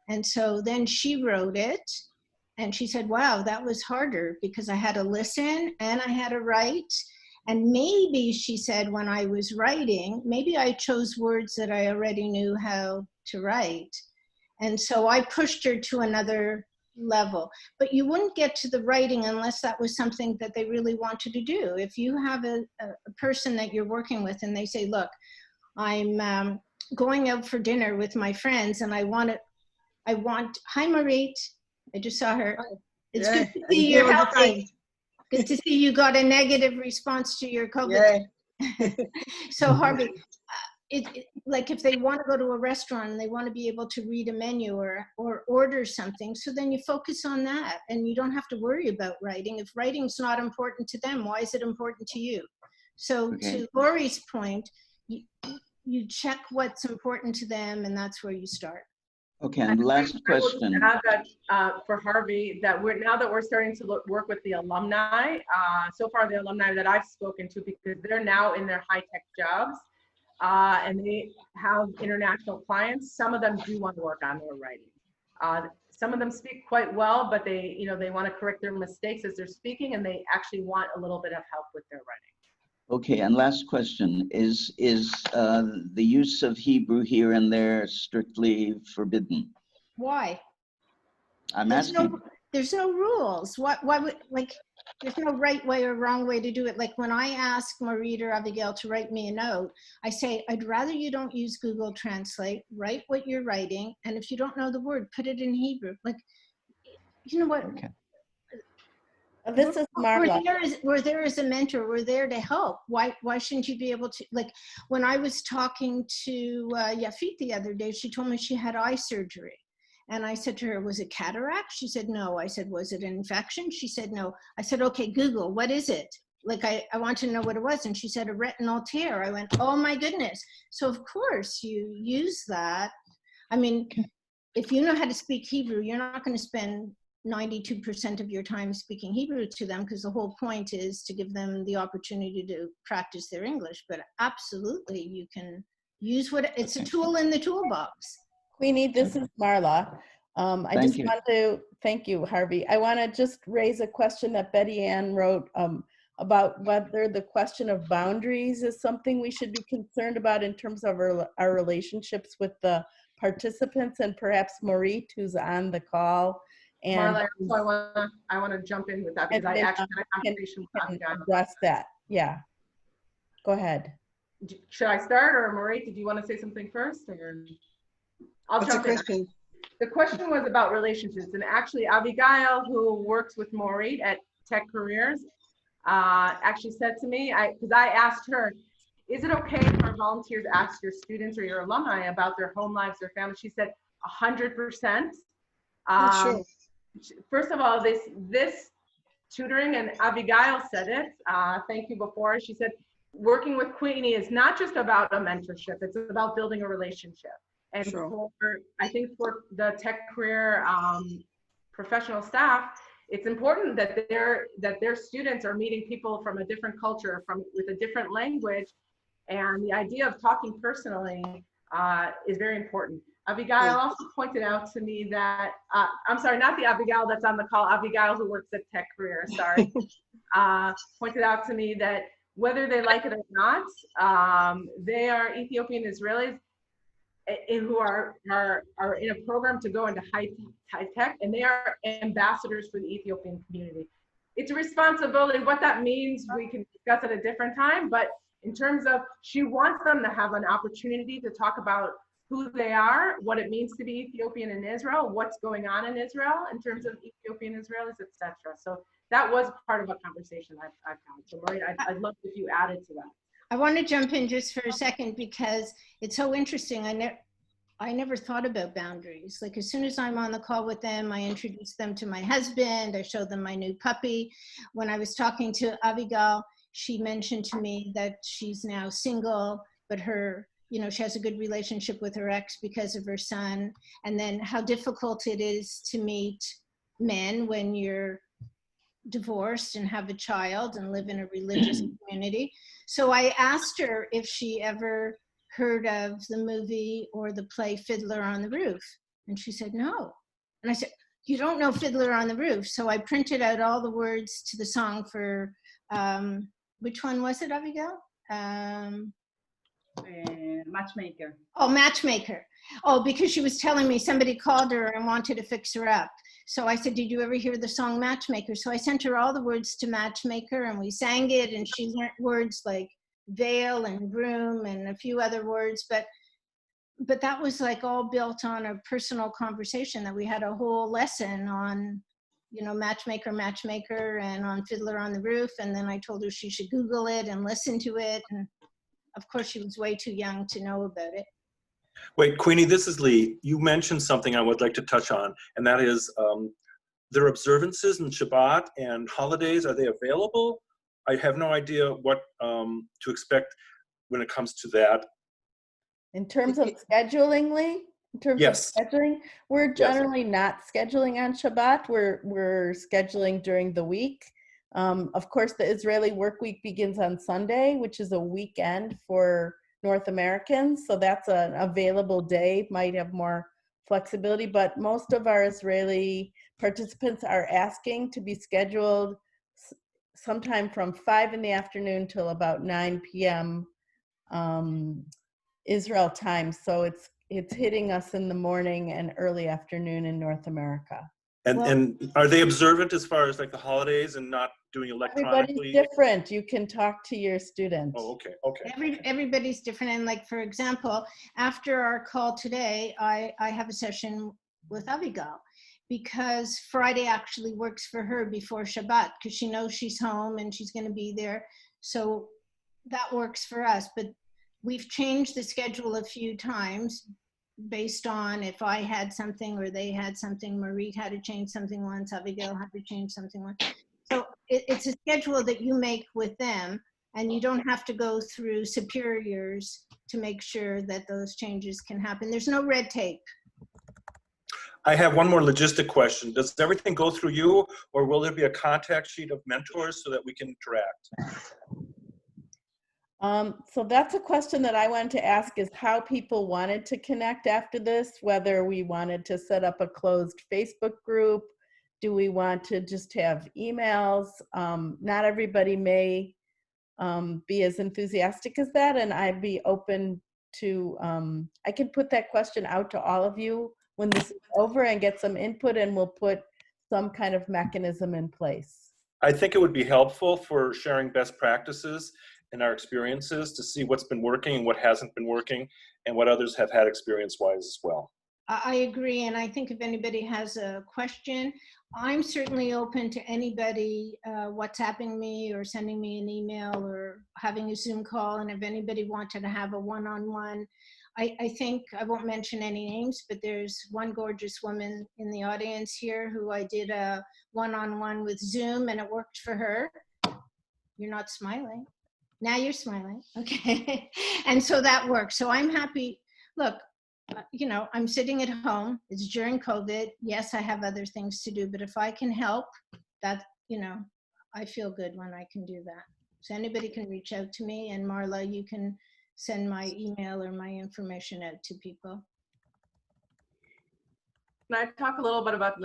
And so then she wrote it. And she said, wow, that was harder because I had to listen and I had to write. And maybe, she said, when I was writing, maybe I chose words that I already knew how to write. And so I pushed her to another level. But you wouldn't get to the writing unless that was something that they really wanted to do. If you have a person that you're working with and they say, look, I'm going out for dinner with my friends and I want, hi Marit, I just saw her. It's Yeah, good to see I'm you're here all the healthy. Good to see you got a negative response to your COVID. Yeah. So Harvey, like if they want to go to a restaurant and they want to be able to read a menu or order something, so then you focus on that and you don't have to worry about writing. If writing's not important to them, why is it important to you? So to Lori's point, you check what's important to them and that's where you start. Okay, and last question. I will just add that for Harvey, that now that we're starting to work with the alumni, so far the alumni that I've spoken to, because they're now in their high-tech jobs, and they have international clients, some of them do want to work on their writing. Some of them speak quite well, but they want to correct their mistakes as they're speaking, and they actually want a little bit of help with their writing. Okay, and last question, is the use of Hebrew here and there strictly forbidden? Why? I'm asking. There's no rules. Why would, like, there's no right way or wrong way to do it. Like when I ask Marit or Abigail to write me a note, I say, I'd rather you don't use Google Translate, write what you're writing, and if you don't know the word, put it in Hebrew. Like, you know what? Okay. This is Marla. We're there as a mentor. We're there to help. Why shouldn't you be able to? Like when I was talking to Yafit the other day, she told me she had eye surgery. And I said to her, was it cataract? She said, no. I said, was it an infection? She said, no. I said, okay, Google, what is it? Like, I want to know what it was. And she said, a retinal tear. I went, oh my goodness. So of course you use that. I mean, if you know how to speak Hebrew, you're not going to spend 92% of your time speaking Hebrew to them, because the whole point is to give them the opportunity to practice their English. But absolutely, you can use it's a tool in the toolbox. Queenie, this is Marla. I just want to thank you, Harvey. I want to just raise a question that Betty Ann wrote about whether the question of boundaries is something we should be concerned about in terms of our relationships with the participants, and perhaps Marit, who's on the call. And Marla, I want to jump in with that because I actually had a conversation with Abigail. Address that. Yeah. Go ahead. Should I start, or Marit, did you want to say something first? Or I'll jump in. The question was about relationships, and actually Abigail, who works with Marit at Tech Careers, actually said to me, because I asked her, is it okay if our volunteers ask your students or your alumni about their home lives, their families? She said 100%. Sure. First of all, this tutoring, and Abigail said it, thank you before, she said, working with Queenie is not just about a mentorship, it's about building a relationship. And sure. I think for the tech career professional staff, it's important that their students are meeting people from a different culture, with a different language, and the idea of talking personally is very important. Abigail also pointed out to me that, I'm sorry, not the Abigail that's on the call, Abigail who works at Tech Career, sorry, pointed out to me that whether they like it or not, they are Ethiopian Israelis who are in a program to go into high tech, and they are ambassadors for the Ethiopian community. It's a responsibility. What that means, we can discuss at a different time, but in terms of, she wants them to have an opportunity to talk about who they are, what it means to be Ethiopian in Israel, what's going on in Israel in terms of Ethiopian Israelis, etc. So that was part of a conversation I've had. So Marie, I'd love if you added to that. I want to jump in just for a second because it's so interesting. I never thought about boundaries. Like as soon as I'm on the call with them, I introduce them to my husband, I show them my new puppy. When I was talking to Abigail, she mentioned to me that she's now single, but she has a good relationship with her ex because of her son. And then how difficult it is to meet men when you're divorced and have a child and live in a religious community. So I asked her if she ever heard of the movie or the play Fiddler on the Roof. And she said, no. And I said, you don't know Fiddler on the Roof. So I printed out all the words to the song for, which one was it, Abigail? matchmaker. Oh, matchmaker. Oh, because she was telling me somebody called her and wanted to fix her up. So I said, did you ever hear the song Matchmaker? So I sent her all the words to Matchmaker and we sang it, and she learned words like veil and groom and a few other words. But that was like all built on a personal conversation, that we had a whole lesson on, you know, matchmaker, and on Fiddler on the Roof. And then I told her she should Google it and listen to it. And of course she was way too young to know about it. Wait, Queenie, this is Lee. You mentioned something I would like to touch on, and that is their observances and Shabbat and holidays. Are they available? I have no idea what to expect when it comes to that. In terms of scheduling, Lee? In terms Yes. of scheduling, we're generally not scheduling on Shabbat. We're scheduling during the week. Of course, the Israeli work week begins on Sunday, which is a weekend for North Americans. So that's an available day, might have more flexibility, but most of our Israeli participants are asking to be scheduled sometime from 5 in the afternoon till about 9 p.m. Israel time. So it's hitting us in the morning and early afternoon in North America. And are they observant as far as like the holidays and not doing electronically? Everybody's different. You can talk to your students. Oh, okay, okay. Everybody's different. And like, for example, after our call today, I have a session with Abigail, because Friday actually works for her before Shabbat, because she knows she's home and she's going to be there. So that works for us. But we've changed the schedule a few times based on if I had something or they had something. Marie had to change something once, Abigail had to change something once. So it's a schedule that you make with them, and you don't have to go through superiors to make sure that those changes can happen. There's no red tape. I have one more logistic question. Does everything go through you, or will there be a contact sheet of mentors so that we can interact? So that's a question that I wanted to ask, is how people wanted to connect after this, whether we wanted to set up a closed Facebook group. Do we want to just have emails? Not everybody may be as enthusiastic as that, and I'd be open to, I can put that question out to all of you when this is over and get some input, and we'll put some kind of mechanism in place. I think it would be helpful for sharing best practices and our experiences to see what's been working and what hasn't been working, and what others have had experience-wise as well. I agree, and I think if anybody has a question, I'm certainly open to anybody WhatsApping me or sending me an email or having a Zoom call. And if anybody wanted to have a one-on-one, I think, I won't mention any names, but there's one gorgeous woman in the audience here who I did a one-on-one with Zoom, and it worked for her. You're not smiling. Now you're smiling, okay. And so that works. So I'm happy. Look, you know, I'm sitting at home. It's during COVID. Yes, I have other things to do, but if I can help, that, you know, I feel good when I can do that. So anybody can reach out to me, and Marla, you can send my email or my information out to people. Can I talk a little bit about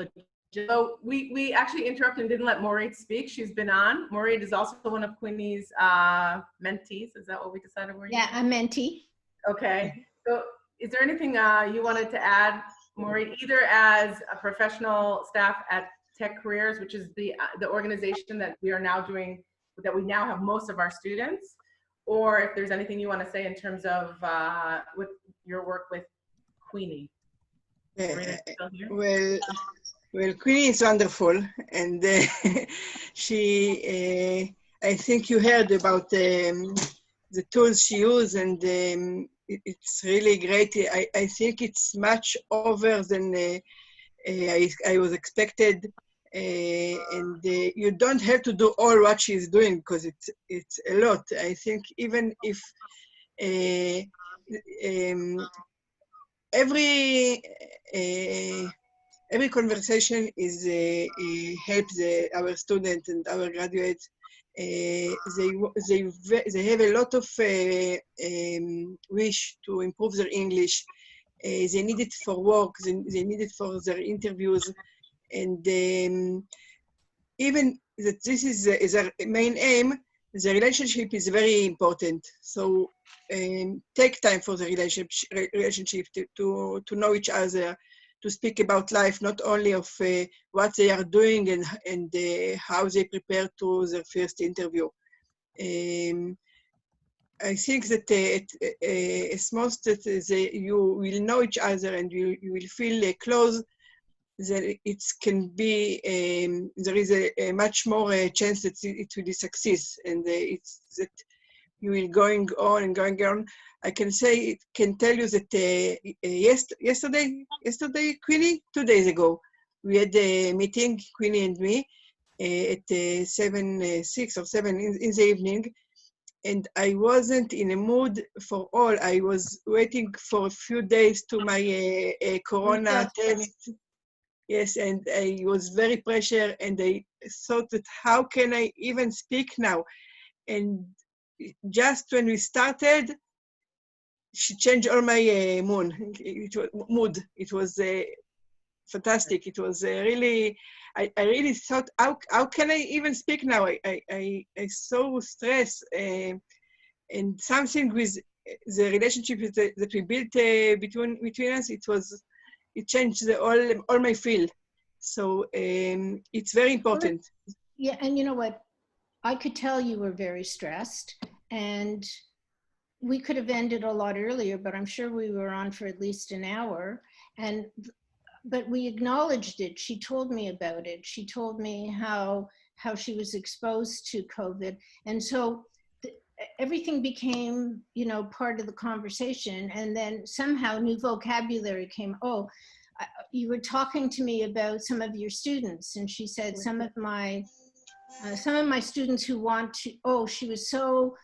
so we actually interrupted and didn't let Maureen speak. She's been on. Maureen is also one of Queenie's mentees. Is that what we decided? Yeah, a mentee. Okay. So is there anything you wanted to add, Maureen, either as a professional staff at Tech Careers, which is the organization that we are now doing, that we now have most of our students, or if there's anything you want to say in terms of with your work with Queenie? Well, Queenie is wonderful, and she, I think you heard about the tools she used, and it's really great. I think it's much over than I was expected, and you don't have to do all what she's doing, because it's a lot. I think even if every conversation is helps our students and our graduates. They have a lot of wish to improve their English. They need it for work. They need it for their interviews, and even that this is our main aim. the relationship is very important. So take time for the relationship to know each other, to speak about life, not only of what they are doing and how they prepare to their first interview. I think that as most that you will know each other and you will feel close, that it can be, there is a much more chance that it will be success, and it's that you will going on and going on. I can tell you that yesterday, Queenie, 2 days ago, we had a meeting, Queenie and me, at 6 or 7 in the evening, and I wasn't in a mood for all. I was waiting for a few days to my corona test. Yes, and I was very pressured, and I thought that how can I even speak now? And just when we started, she changed all my mood. It was fantastic. It was really, I really thought, how can I even speak now? I so stressed, and something with the relationship that we built between us, it changed all my feel. So it's very important. Yeah, and you know what? I could tell you were very stressed, and we could have ended a lot earlier, but I'm sure we were on for at least an hour. But we acknowledged it. She told me about it. She told me how she was exposed to COVID, and so everything became, part of the conversation. And then somehow new vocabulary came. Oh, you were talking to me about some of your students, and she said some of my students who want to. Oh, she was so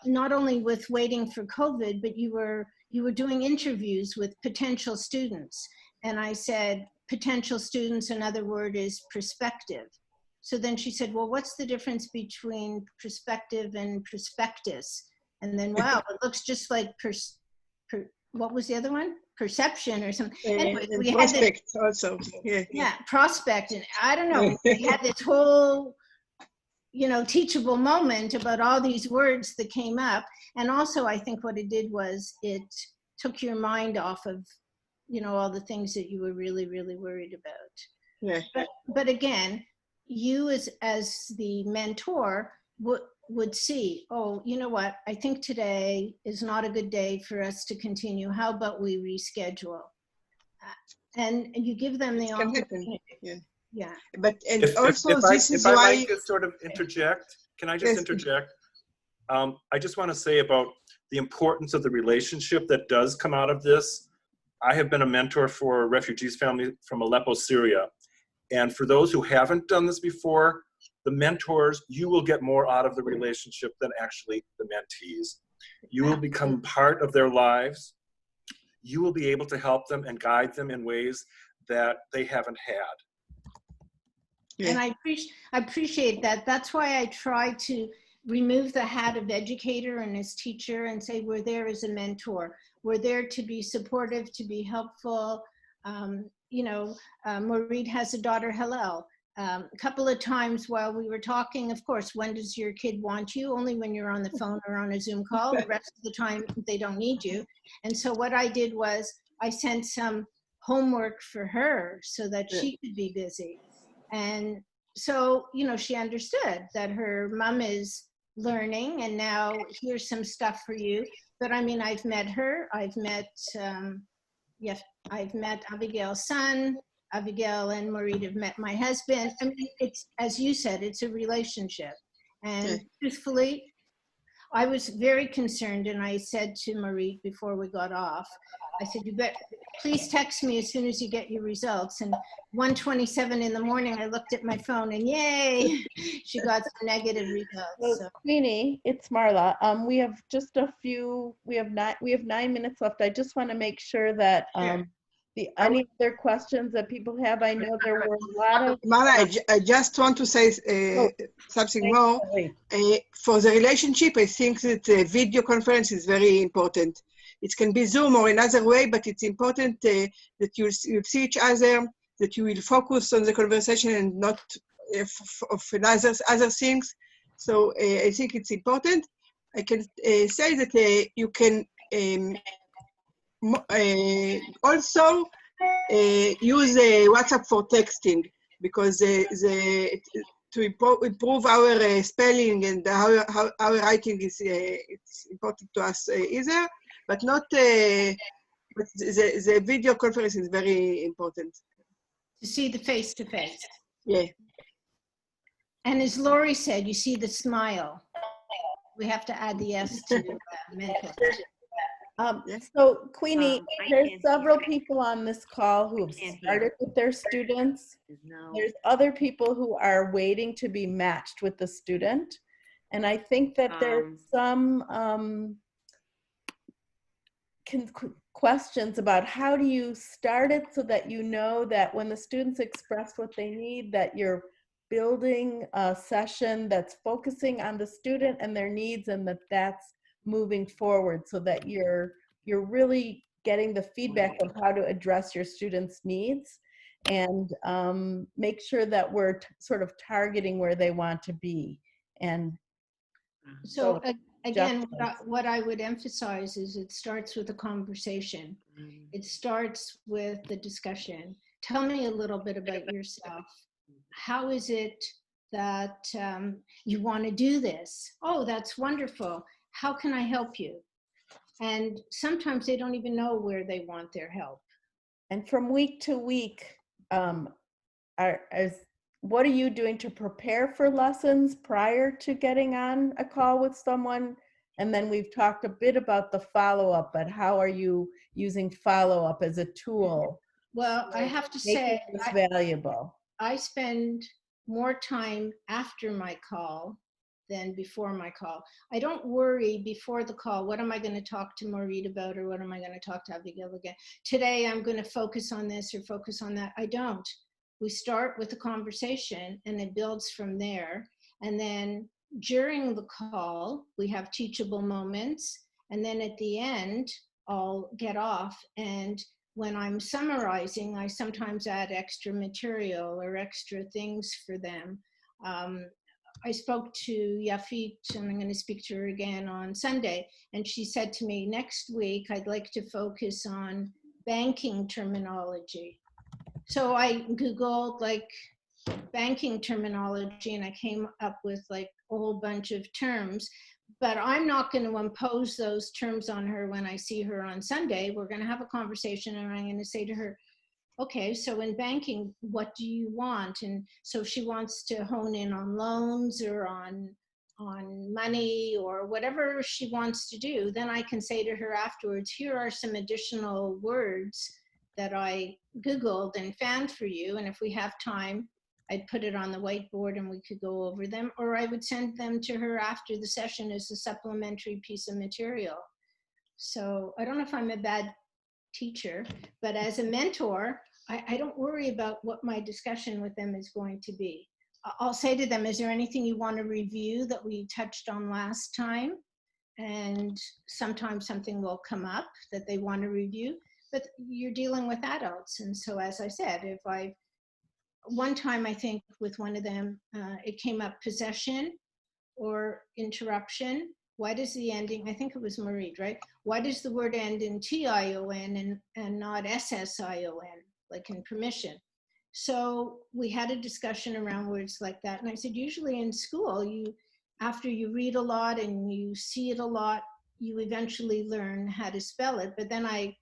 not only with waiting for COVID, but you were doing interviews with potential students. And I said, potential students, another word is perspective. So then she said, well, what's the difference between perspective and prospectus? And then, wow, it looks just like, what was the other one? Perception or something. Anyway, we prospect had also. Yeah, prospect. And I don't know, we had this whole, teachable moment about all these words that came up. And also, I think what it did was it took your mind off of, all the things that you were really, really worried about. Yeah. But again, you as the mentor would see, oh, you know what? I think today is not a good day for us to continue. How about we reschedule? And you give them the opportunity. Yeah. But also this is why. If I why. might just sort of interject, can I just interject? I just want to say about the importance of the relationship that does come out of this. I have been a mentor for a refugees family from Aleppo, Syria. And for those who haven't done this before, the mentors, you will get more out of the relationship than actually the mentees. You will become part of their lives. You will be able to help them and guide them in ways that they haven't had. Yeah. And I appreciate that. That's why I try to remove the hat of educator and as teacher and say we're there as a mentor. We're there to be supportive, to be helpful. Maureen has a daughter, Hillel. A couple of times while we were talking, of course, when does your kid want you? Only when you're on the phone or on a Zoom call. The rest of the time, they don't need you. And so what I did was I sent some homework for her so that she could be busy. And so, she understood that her mom is learning and now here's some stuff for you. But I mean, I've met her. I've met Abigail's son. Abigail and Maureen have met my husband. I mean, it's, as you said, it's a relationship. And truthfully, I was very concerned, and I said to Marie before we got off, I said, please text me as soon as you get your results. And 1:27 in the morning, I looked at my phone and yay, she got some negative results. So, Queenie, it's Marla. We have just we have 9 minutes left. I just want to make sure that any other questions that people have, I know there were a lot of... Marla, I just want to say something more. For the relationship, I think that video conference is very important. It can be Zoom or another way, but it's important that you see each other, that you will focus on the conversation and not of other things. So I think it's important. I can say that you can also use WhatsApp for texting, because to improve our spelling and our writing is it's important to us either, but not. But the video conference is very important. To see the face-to-face. Yeah. And as Lori said, you see the smile. We have to add the S to mentor. So Queenie, there's several people on this call who have started with their students. There's other people who are waiting to be matched with the student. And I think that there's some questions about how do you start it so that you know that when the students express what they need, that you're building a session that's focusing on the student and their needs, and that's moving forward, so that you're really getting the feedback of how to address your students' needs, and make sure that we're sort of targeting where they want to be. And so again, what I would emphasize is it starts with a conversation. It starts with the discussion. Tell me a little bit about yourself. How is it that you want to do this? Oh, that's wonderful. How can I help you? And sometimes they don't even know where they want their help. And from week to week, what are you doing to prepare for lessons prior to getting on a call with someone? And then we've talked a bit about the follow-up, but how are you using follow-up as a tool? Well, I have to say, it's valuable. I spend more time after my call than before my call. I don't worry before the call, what am I going to talk to Maureen about, or what am I going to talk to Abigail again? Today I'm going to focus on this or focus on that. I don't. We start with a conversation and it builds from there. And then during the call, we have teachable moments. And then at the end, I'll get off. And when I'm summarizing, I sometimes add extra material or extra things for them. I spoke to Yafit, and I'm going to speak to her again on Sunday. And she said to me, next week, I'd like to focus on banking terminology. So I Googled like banking terminology and I came up with like a whole bunch of terms, but I'm not going to impose those terms on her when I see her on Sunday. We're going to have a conversation and I'm going to say to her, okay, so in banking, what do you want? And so she wants to hone in on loans or on money or whatever she wants to do. Then I can say to her afterwards, here are some additional words that I Googled and found for you. And if we have time, I'd put it on the whiteboard and we could go over them, or I would send them to her after the session as a supplementary piece of material. So I don't know if I'm a bad teacher, but as a mentor, I don't worry about what my discussion with them is going to be. I'll say to them, is there anything you want to review that we touched on last time? And sometimes something will come up that they want to review, but you're dealing with adults. And so, as I said, one time I think with one of them, it came up possession or interruption. Why does the ending, I think it was Marie, right? Why does the word end in T-I-O-N and not S-S-I-O-N, like in permission? So we had a discussion around words like that. And I said, usually in school, after you read a lot and you see it a lot, you eventually learn how to spell it. But then I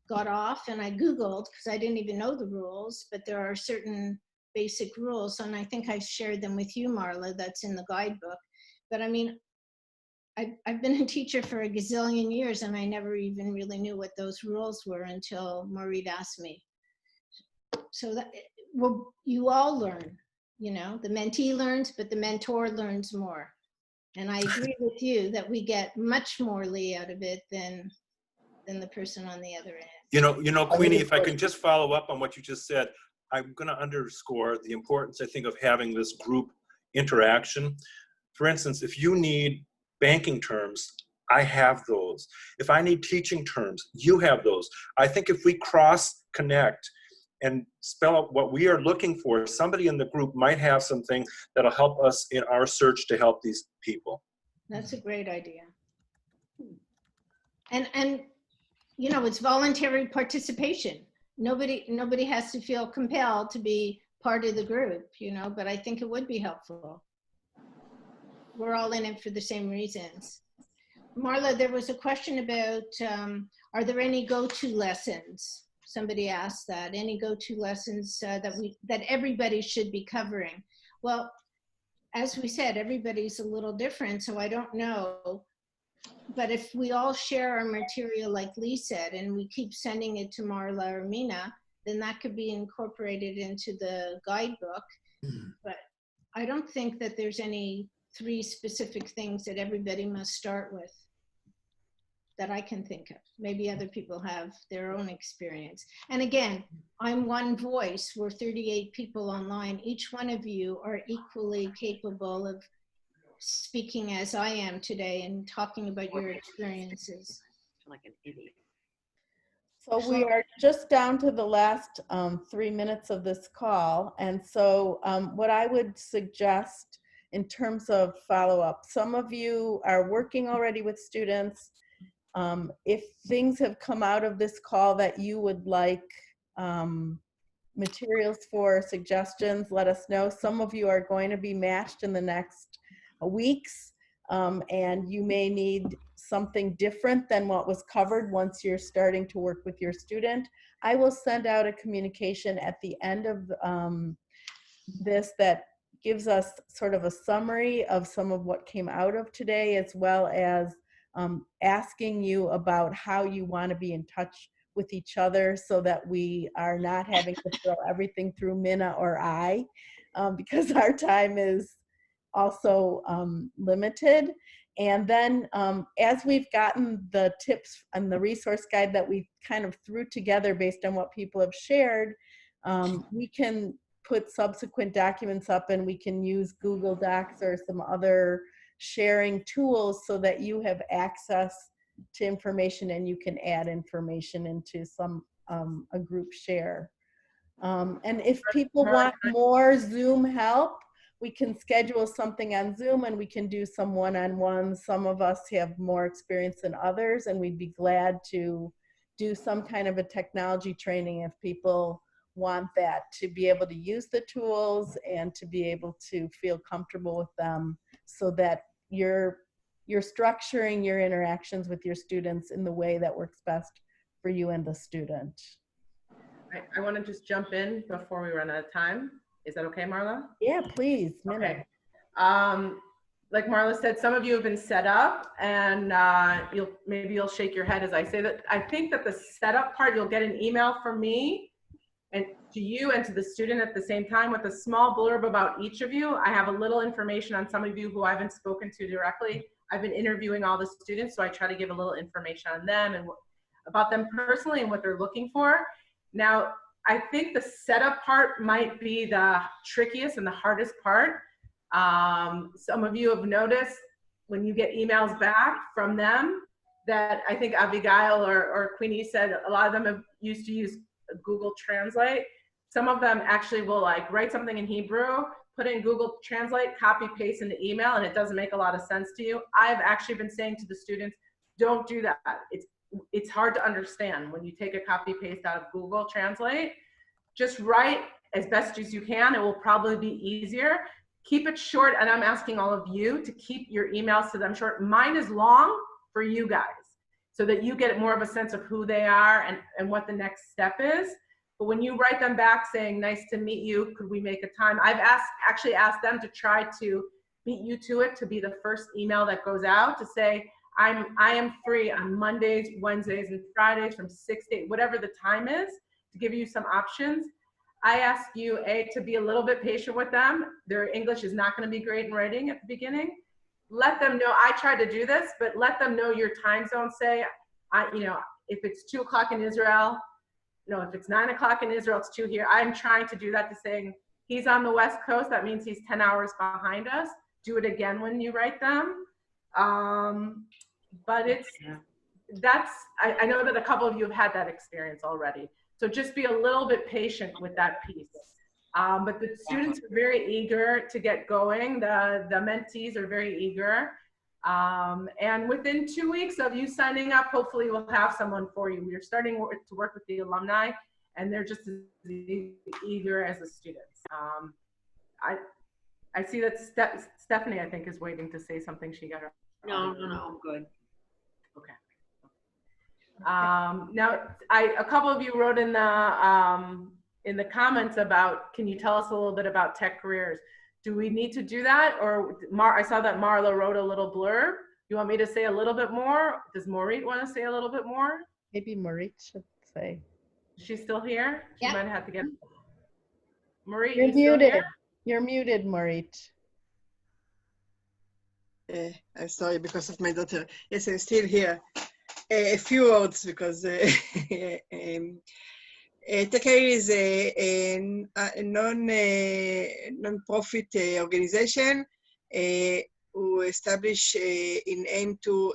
got off and I Googled, because I didn't even know the rules, but there are certain basic rules. And I think I shared them with you, Marla, that's in the guidebook. But I mean, I've been a teacher for a gazillion years and I never even really knew what those rules were until Maureen asked me. So that, well, you all learn, you know, the mentee learns, but the mentor learns more. And I agree with you that we get much more, Lee, out of it than the person on the other end. You know, Queenie, if I can just follow up on what you just said, I'm going to underscore the importance, I think, of having this group interaction. For instance, if you need banking terms, I have those. If I need teaching terms, you have those. I think if we cross connect and spell out what we are looking for. Somebody in the group might have something that'll help us in our search to help these people. That's a great idea. And you know, it's voluntary participation. Nobody has to feel compelled to be part of the group, you know, but I think it would be helpful. We're all in it for the same reasons. Marla, there was a question about, are there any go-to lessons? Somebody asked that, any go-to lessons that everybody should be covering? Well, as we said, everybody's a little different, so I don't know. But if we all share our material like Lee said, and we keep sending it to Marla or Mina, then that could be incorporated into the guidebook. But I don't think that there's any 3 specific things that everybody must start with that I can think of. Maybe other people have their own experience. And again, I'm one voice. We're 38 people online. Each one of you are equally capable of speaking as I am today and talking about your experiences. Like an idiot. So we are just down to the last 3 minutes of this call. And so what I would suggest in terms of follow-up, some of you are working already with students. If things have come out of this call that you would like materials for, suggestions, let us know. Some of you are going to be matched in the next weeks, and you may need something different than what was covered once you're starting to work with your student. I will send out a communication at the end of this that gives us sort of a summary of some of what came out of today, as well as asking you about how you want to be in touch with each other so that we are not having to throw everything through Minna or I, because our time is also limited. And then as we've gotten the tips and the resource guide that we kind of threw together based on what people have shared, we can put subsequent documents up, and we can use Google Docs or some other sharing tools so that you have access to information and you can add information into some a group share. And if people want more Zoom help, we can schedule something on Zoom and we can do some one-on-ones. Some of us have more experience than others, and we'd be glad to do some kind of a technology training if people want that, to be able to use the tools and to be able to feel comfortable with them, so that you're structuring your interactions with your students in the way that works best for you and the student. I want to just jump in before we run out of time. Is that okay, Marla? Yeah, please. Okay. Like Marla said, some of you have been set up, and maybe you'll shake your head as I say that. I think that the setup part, you'll get an email from me and to you and to the student at the same time with a small blurb about each of you. I have a little information on some of you who I haven't spoken to directly. I've been interviewing all the students, so I try to give a little information on them and about them personally and what they're looking for. Now, I think the setup part might be the trickiest and the hardest part. Some of you have noticed when you get emails back from them that I think Abigail or Queenie said a lot of them have used to use Google Translate. Some of them actually will like write something in Hebrew, put in Google Translate, copy paste in the email, and it doesn't make a lot of sense to you. I've actually been saying to the students, don't do that. It's hard to understand when you take a copy paste out of Google Translate. Just write as best as you can. It will probably be easier. Keep it short, and I'm asking all of you to keep your emails to them short. Mine is long for you guys, so that you get more of a sense of who they are and what the next step is. But when you write them back saying, nice to meet you, could we make a time? I've actually asked them to try to beat you to it, to be the first email that goes out, to say, I am free on Mondays, Wednesdays, and Fridays from 6 to 8, whatever the time is, to give you some options. I ask you, to be a little bit patient with them. Their English is not going to be great in writing at the beginning. Let them know, I try to do this, but let them know your time zone. Say, if it's 2 o'clock in Israel, if it's 9 o'clock in Israel, it's 2 here. I'm trying to do that, to saying, he's on the West Coast, that means he's 10 hours behind us. Do it again when you write them. But I know that a couple of you have had that experience already. So just be a little bit patient with that piece. But the students are very eager to get going. The mentees are very eager. And within 2 weeks of you signing up, hopefully we'll have someone for you. We're starting to work with the alumni, and they're just as eager as the students. I see that Stephanie, I think, is waiting to say something. She got her. No, I'm good. Okay. Now, a couple of you wrote in the comments about, can you tell us a little bit about tech careers? Do we need to do that? Or I saw that Marla wrote a little blurb. You want me to say a little bit more? Does Maureen want to say a little bit more? Maybe Maureen should say. Is she still here? She might have to get. Maureen, You're you still muted. here? You're muted, Maureen. I'm sorry because of my daughter. Yes, I'm still here. A few words because TechCareer is a non-profit organization who established in aim to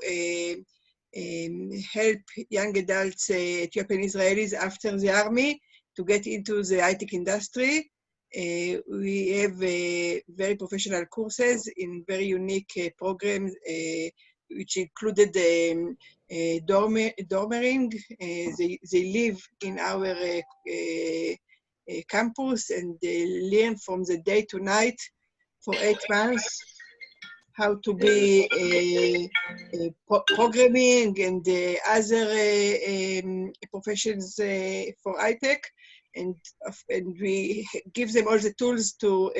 help young adults, Ethiopian Israelis after the army to get into the high-tech industry. We have very professional courses in very unique programs, which included dormering. They live in our campus and they learn from the day to night for 8 months how to be programming and other professions for high-tech. And we give them all the tools to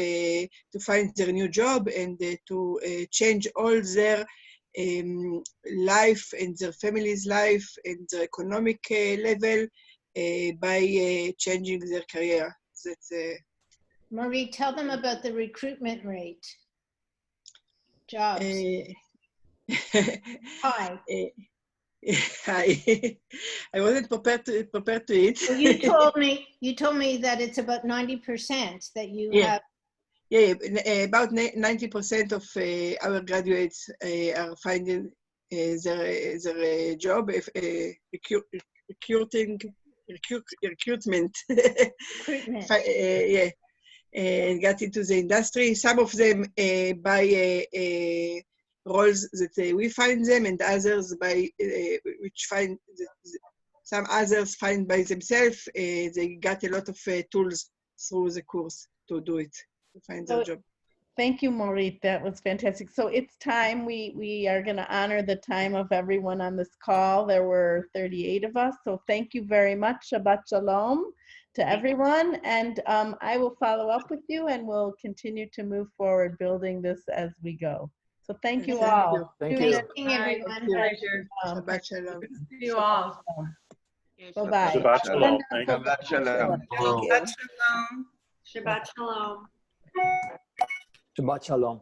find their new job and to change all their life and their family's life and their economic level by changing their career. That's Marie, tell them about the recruitment rate. Jobs. Hi. I wasn't prepared to it. Well, you told me that it's about 90% that you have. Yeah, about 90% of our graduates are finding their job, recruitment. Yeah, and got into the industry. Some of them by roles that we find them, and others by some others find by themselves. They got a lot of tools through the course to do it, to find their job. Thank you, Maureen. That was fantastic. So it's time. We are going to honor the time of everyone on this call. There were 38 of us. So thank you very much. Shabbat Shalom to everyone. And I will follow up with you and we'll continue to move forward building this as we go. So thank you all. Thank you. Everyone. Pleasure. Shabbat Shalom. See you all. Bye-bye. Shabbat Shalom. Thank you. Shabbat Shalom. Thank you. Shabbat Shalom. Shabbat Shalom.